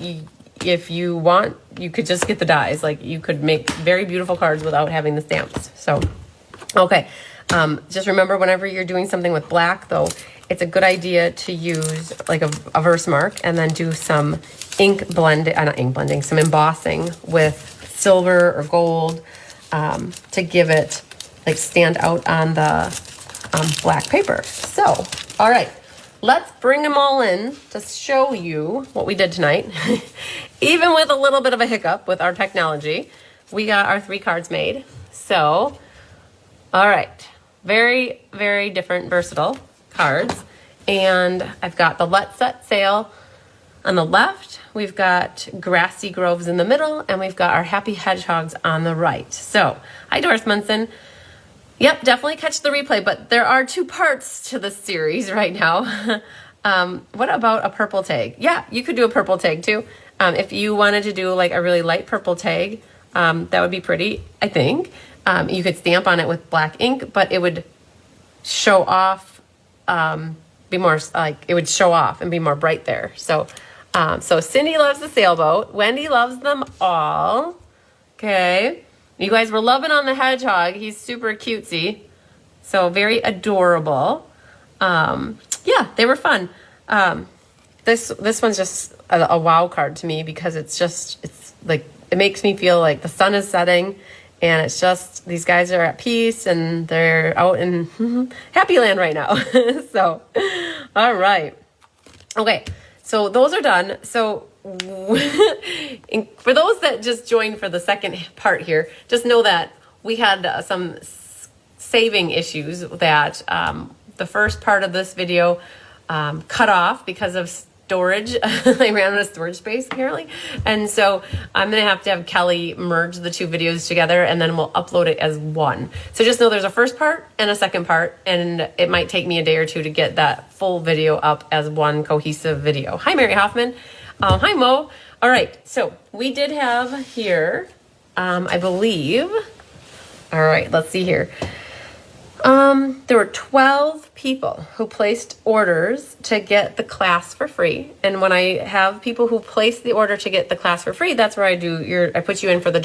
if you want, you could just get the dies. Like you could make very beautiful cards without having the stamps. So, okay. Just remember whenever you're doing something with black though, it's a good idea to use like a verse mark and then do some some embossing with silver or gold to give it like stand out on the black paper. So, all right, let's bring them all in to show you what we did tonight. Even with a little bit of a hiccup with our technology, we got our 3 cards made. So, all right, very, very different, versatile cards. And I've got the Let's Set Sail on the left. We've got Grassy Groves in the middle, and we've got our Happy Hedgehogs on the right. So, hi Doris Munson. Yep, definitely catch the replay, but there are 2 parts to this series right now. What about a purple tag? Yeah, you could do a purple tag too. If you wanted to do like a really light purple tag, that would be pretty, I think. You could stamp on it with black ink, but it would show off, be more like, it would show off and be more bright there. So, so Cindy loves the sailboat. Wendy loves them all. Okay. You guys were loving on the hedgehog. He's super cutesy. So very adorable. Yeah, they were fun. This one's just a wow card to me because it's like, it makes me feel like the sun is setting and it's just, these guys are at peace and they're out in happy land right now. So, all right. Okay, so those are done. So for those that just joined for the second part here, just know that we had some saving issues that the first part of this video cut off because of storage. I ran out of storage space apparently. And so I'm going to have Kelly merge the two videos together and then we'll upload it as one. So just know there's a first part and a second part, and it might take me a day or two to get that full video up as one cohesive video. Hi, Mary Hoffman. Hi, Mo. All right. So we did have here, I believe, all right, let's see here. There were 12 people who placed orders to get the class for free. And when I have people who place the order to get the class for free, that's where I put you in for the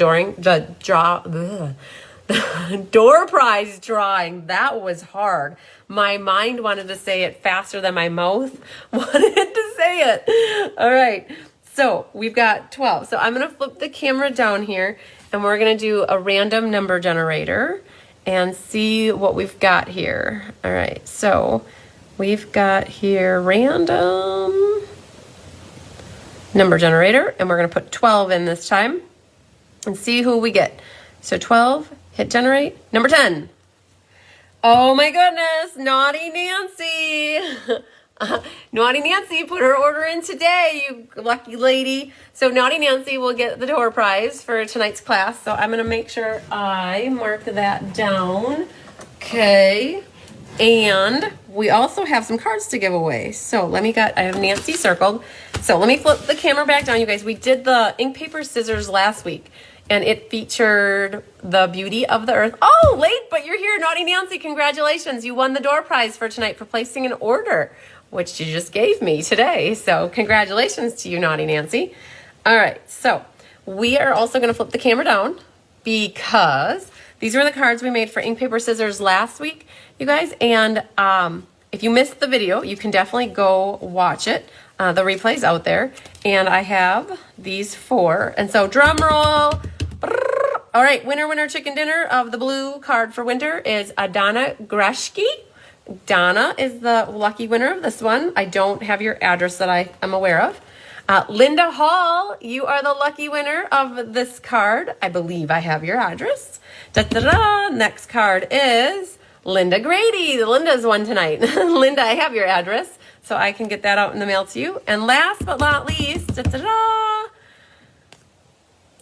door prize drawing. That was hard. My mind wanted to say it faster than my mouth wanted to say it. All right. So we've got 12. So I'm going to flip the camera down here and we're going to do a random number generator and see what we've got here. All right, so we've got here random number generator, and we're gonna put 12 in this time and see who we get. So 12, hit generate, number 10. Oh my goodness, Naughty Nancy. Naughty Nancy put her order in today, you lucky lady. So Naughty Nancy will get the door prize for tonight's class. So I'm going to make sure I mark that down. Okay. And we also have some cards to give away. So I have Nancy circled. So let me flip the camera back down, you guys. We did the ink, paper, scissors last week, and it featured the beauty of the earth. Oh, late, but you're here, Naughty Nancy. Congratulations. You won the door prize for tonight for placing an order, which you just gave me today. So congratulations to you, Naughty Nancy. All right, so we are also gonna flip the camera down because these were the cards we made for ink, paper, scissors last week, you guys. And if you missed the video, you can definitely go watch it. The replay's out there. And I have these 4. And so drum roll. All right, winner, chicken dinner of the blue card for winter is Adana Greshke. Donna is the lucky winner of this one. I don't have your address that I am aware of. Linda Hall, you are the lucky winner of this card. I believe I have your address. Da-da-da. Next card is Linda Grady. Linda's won tonight. Linda, I have your address, so I can get that out in the mail to you. And last but not least, da-da-da,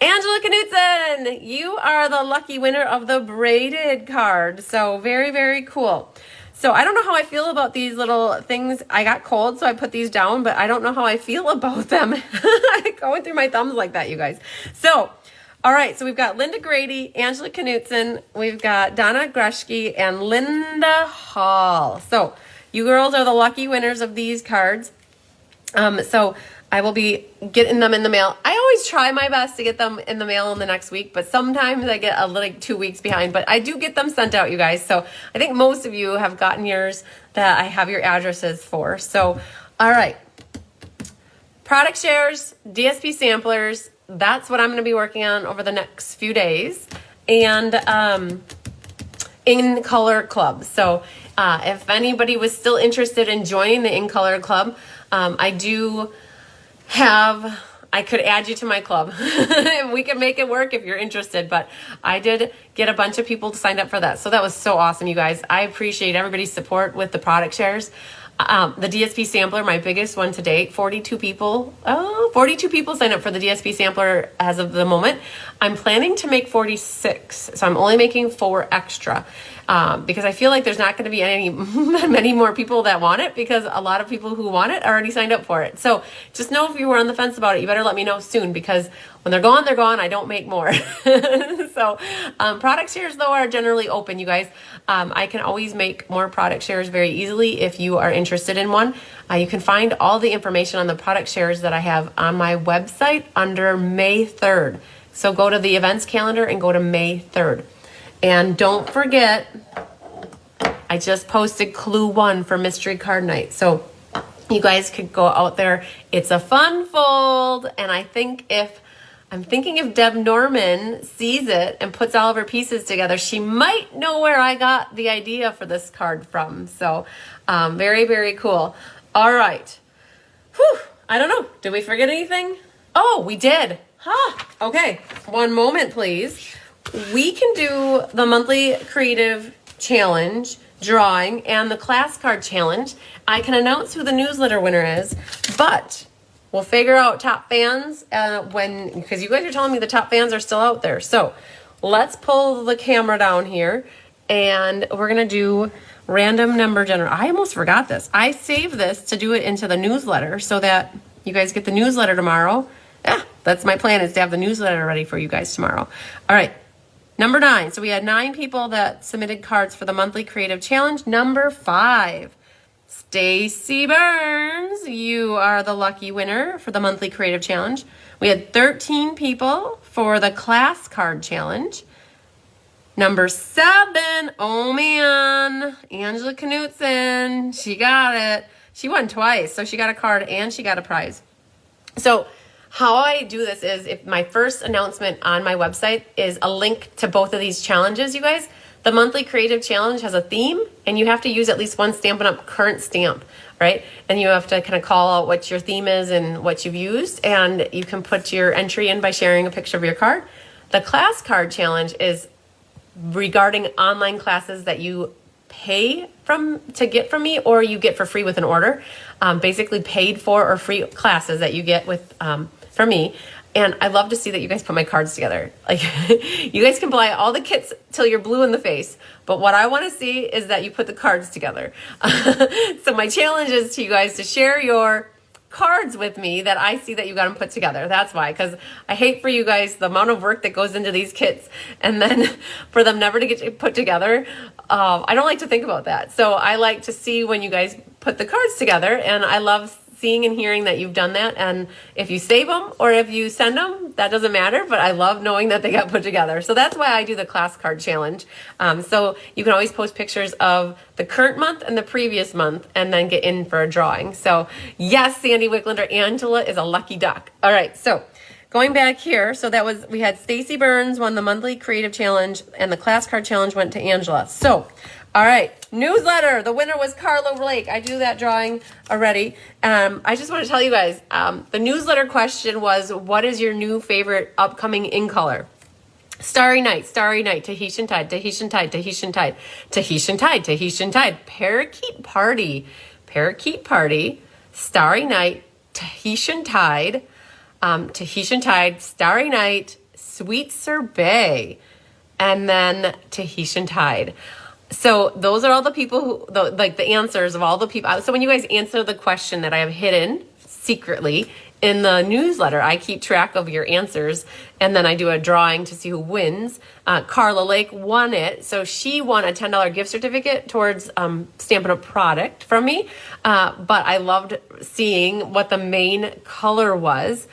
Angela Knutson, you are the lucky winner of the braided card. So very, very cool. So I don't know how I feel about these little things. I got cold, so I put these down, but I don't know how I feel about them. Going through my thumbs like that, you guys. So, all right, so we've got Linda Grady, Angela Knutson, we've got Donna Greshke, and Linda Hall. So you girls are the lucky winners of these cards. So I will be getting them in the mail. I always try my best to get them in the mail in the next week, but sometimes I get like 2 weeks behind, but I do get them sent out, you guys. So I think most of you have gotten yours that I have your addresses for. So, all right. Product shares, DSP samplers, that's what I'm going to be working on over the next few days. And In Color Club. So if anybody was still interested in joining the In Color Club, I could add you to my club. We can make it work if you're interested, but I did get a bunch of people signed up for that. So that was so awesome, you guys. I appreciate everybody's support with the product shares. The Dsp Sampler, my biggest one to date, 42 people signed up for the Dsp Sampler as of the moment. I'm planning to make 46, so I'm only making 4 extra. Because I feel like there's not going to be many more people that want it, because a lot of people who want it already signed up for it. So just know if you were on the fence about it, you better let me know soon, because when they're gone, they're gone. I don't make more. So product shares, though, are generally open, you guys. I can always make more product shares very easily if you are interested in one. You can find all the information on the product shares that I have on my website under May 3rd. So go to the events calendar and go to May 3rd. And don't forget I just posted clue 1 for mystery card night. So you guys could go out there. It's a fun fold. And I'm thinking if Deb Norman sees it and puts all of her pieces together, she might know where I got the idea for this card from. So very, very cool. All right. Whew. I don't know. Did we forget anything? Oh, we did. Okay. One moment, please. We can do the monthly creative challenge drawing and the class card challenge. I can announce who the newsletter winner is, but we'll figure out top fans because you guys are telling me the top fans are still out there. So let's pull the camera down here and we're going to do random number generator. I almost forgot this. I saved this to do it into the newsletter so that you guys get the newsletter tomorrow. Yeah, that's my plan, is to have the newsletter ready for you guys tomorrow. All right. Number 9. So we had 9 people that submitted cards for the monthly creative challenge. Number 5, Stacy Burns. You are the lucky winner for the monthly creative challenge. We had 13 people for the class card challenge. Number 7, oh man, Angela Knutson. She got it. She won twice. So she got a card and she got a prize. So how I do this is, if my first announcement on my website is a link to both of these challenges, you guys, the monthly creative challenge has a theme and you have to use at least one Stampin' Up! Current stamp, right? And you have to kind of call out what your theme is and what you've used, and you can put your entry in by sharing a picture of your card. The class card challenge is regarding online classes that you pay to get from me or you get for free with an order. Basically paid for or free classes that you get with from me. And I love to see that you guys put my cards together. Like, you guys can buy all the kits till you're blue in the face, but what I want to see is that you put the cards together. So my challenge is to you guys to share your cards with me that I see that you got them put together. That's why, because I hate for you guys the amount of work that goes into these kits and then for them never to get put together. I don't like to think about that. So I like to see when you guys put the cards together, and I love seeing and hearing that you've done that. And if you save them or if you send them, that doesn't matter, but I love knowing that they got put together. So that's why I do the class card challenge. So you can always post pictures of the current month and the previous month and then get in for a drawing. So yes, Sandy Wicklander, Angela is a lucky duck. All right, so going back here, so we had Stacy Burns won the monthly creative challenge and the class card challenge went to Angela. So all right, newsletter. The winner was Carla Blake. I do that drawing already. I just want to tell you guys, the newsletter question was, what is your new favorite upcoming in color? Starry Night, Tahitian Tide, Tahitian Tide, Tahitian Tide, Tahitian Tide, Tahitian Tide, Parakeet Party, Starry Night, Tahitian Tide, Starry Night, Sweet Sorbet, and then Tahitian Tide. So those are all the people the answers of all the people. So when you guys answer the question that I have hidden secretly in the newsletter, I keep track of your answers, and then I do a drawing to see who wins. Carla Lake won it. So she won a $10 gift certificate towards Stampin' Up! Product from me. But I loved seeing what the main color was.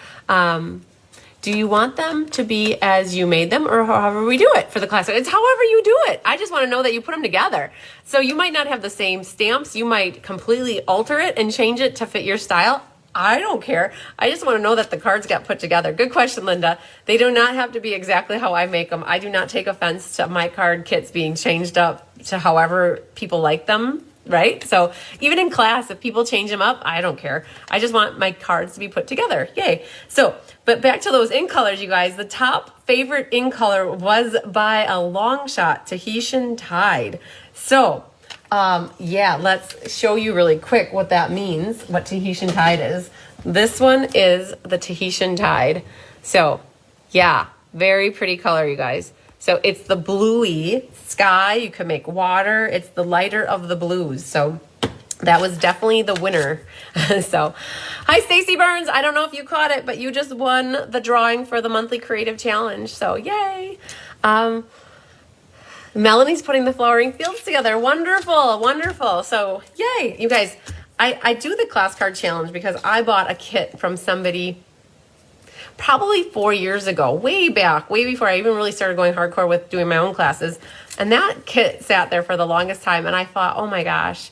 Do you want them to be as you made them, or however we do it for the class? It's however you do it. I just want to know that you put them together. So you might not have the same stamps. You might completely alter it and change it to fit your style. I don't care. I just want to know that the cards got put together. Good question, Linda. They do not have to be exactly how I make them. I do not take offense to my card kits being changed up to however people like them. Right? So even in class, if people change them up, I don't care. I just want my cards to be put together. Yay. So, but back to those in colors, you guys, the top favorite in color was by a long shot, Tahitian Tide. So, yeah, let's show you really quick what that means, what Tahitian Tide is. This one is the Tahitian Tide. So, yeah, very pretty color, you guys. So it's the bluey sky. You can make water. It's the lighter of the blues. So that was definitely the winner. So, hi, Stacy Burns. I don't know if you caught it, but you just won the drawing for the monthly creative challenge. So yay. Melanie's putting the flowering fields together. Wonderful, wonderful. So yay. You guys, I do the class card challenge because I bought a kit from somebody. probably 4 years ago, way back, way before I even really started going hardcore with doing my own classes. And that kit sat there for the longest time. And I thought, oh my gosh,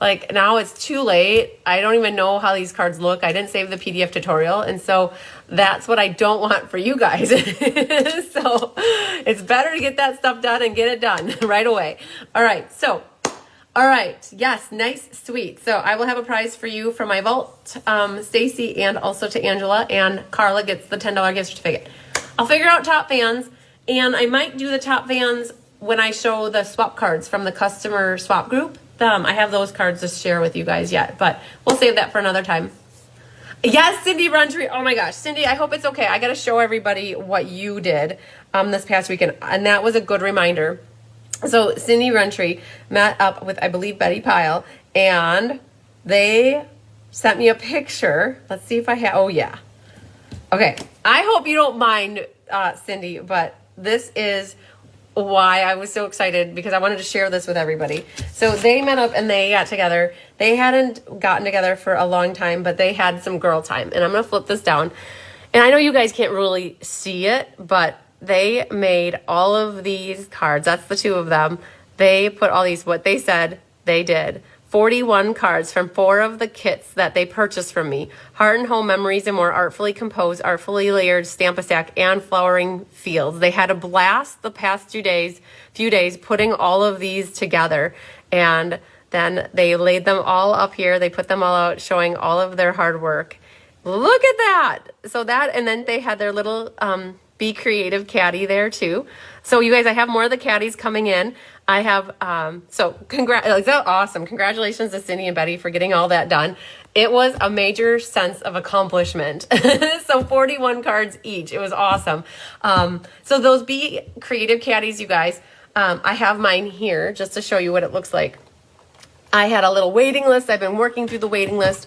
like now it's too late. I don't even know how these cards look. I didn't save the PDF tutorial. And so that's what I don't want for you guys. So it's better to get that stuff done and get it done right away. All right. So, all right. Yes. Nice. Sweet. So I will have a prize for you from my vault, Stacy, and also to Angela, and Carla gets the $10 gift certificate. I'll figure out top fans, and I might do the top fans when I show the swap cards from the customer swap group. I have those cards to share with you guys yet, but we'll save that for another time. Yes, Cindy Runtree. Oh my gosh, Cindy, I hope it's okay. I got to show everybody what you did this past weekend, and that was a good reminder. So Cindy Runtree met up with, I believe, Betty Pyle, and they sent me a picture. Let's see if I have, oh yeah. Okay, I hope you don't mind, Cindy, but this is why I was so excited, because I wanted to share this with everybody. So they met up and they got together. They hadn't gotten together for a long time, but they had some girl time. And I'm going to flip this down. And I know you guys can't really see it, but they made all of these cards. That's the two of them. They put all these, what they said they did. 41 cards from 4 of the kits that they purchased from me. Heart and Home Memories and More, artfully composed, artfully layered, Stamp-a-Stack, and Flowering Fields. They had a blast the past few days putting all of these together. And then they laid them all up here. They put them all out, showing all of their hard work. Look at that. So that, and then they had their little Be Creative caddy there too. So you guys, I have more of the caddies coming in. I have, awesome. Congratulations to Cindy and Betty for getting all that done. It was a major sense of accomplishment. So 41 cards each. It was awesome. So those Be Creative caddies, you guys, I have mine here just to show you what it looks like. I had a little waiting list. I've been working through the waiting list.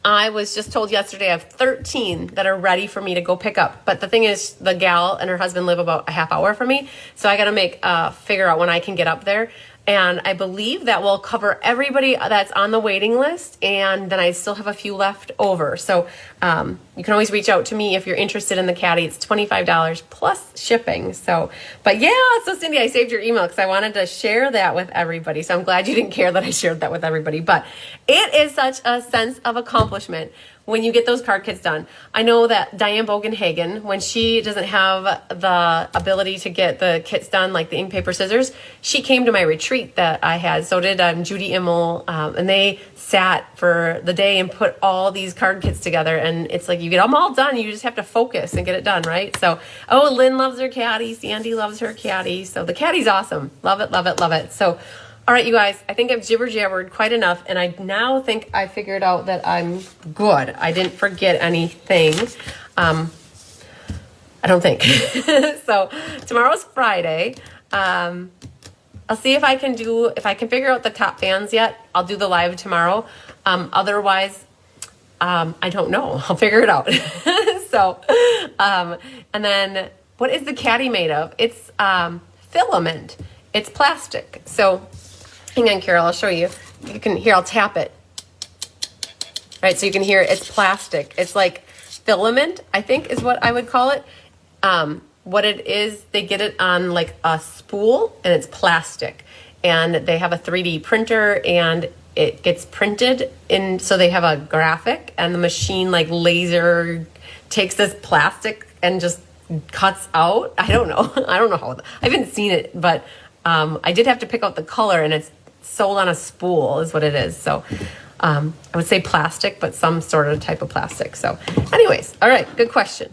I was just told yesterday I have 13 that are ready for me to go pick up. But the thing is, the gal and her husband live about a half hour from me. So I got to figure out when I can get up there. And I believe that will cover everybody that's on the waiting list. And then I still have a few left over. So you can always reach out to me if you're interested in the caddy. It's $25 plus shipping. So, but yeah, so Cindy, I saved your email because I wanted to share that with everybody. So I'm glad you didn't care that I shared that with everybody. But it is such a sense of accomplishment when you get those card kits done. I know that Diane Bogenhagen, when she doesn't have the ability to get the kits done, like the ink, paper, scissors, she came to my retreat that I had. So did Judy Immel, and they sat for the day and put all these card kits together. And it's like you get them all done. You just have to focus and get it done, right? So, oh, Lynn loves her caddy. Sandy loves her caddy. So the caddy's awesome. Love it, love it, love it. So, all right, you guys, I think I've jibber-jabbered quite enough, and I now think I figured out that I'm good. I didn't forget anything. I don't think. So tomorrow's Friday. I'll see if I can figure out the top fans yet. I'll do the live tomorrow. Otherwise, I don't know. I'll figure it out. So, and then what is the caddy made of? It's filament. It's plastic. So, hang on, Carol, I'll show you. You can hear, I'll tap it. All right, so you can hear it's plastic. It's like filament, I think is what I would call it. What it is, they get it on like a spool and it's plastic. And they have a 3D printer and it gets printed in, so they have a graphic and the machine like laser takes this plastic and just cuts out. I don't know. I don't know how, I haven't seen it, but I did have to pick out the color and it's sold on a spool is what it is. So I would say plastic, but some sort of type of plastic. So anyways, all right, good question.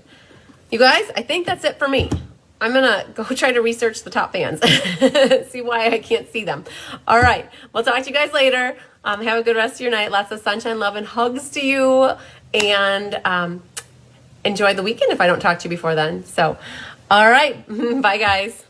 You guys, I think that's it for me. I'm going to go try to research the top fans, see why I can't see them. All right, we'll talk to you guys later. Have a good rest of your night. Lots of sunshine, love, and hugs to you. And enjoy the weekend if I don't talk to you before then. So, all right, bye guys.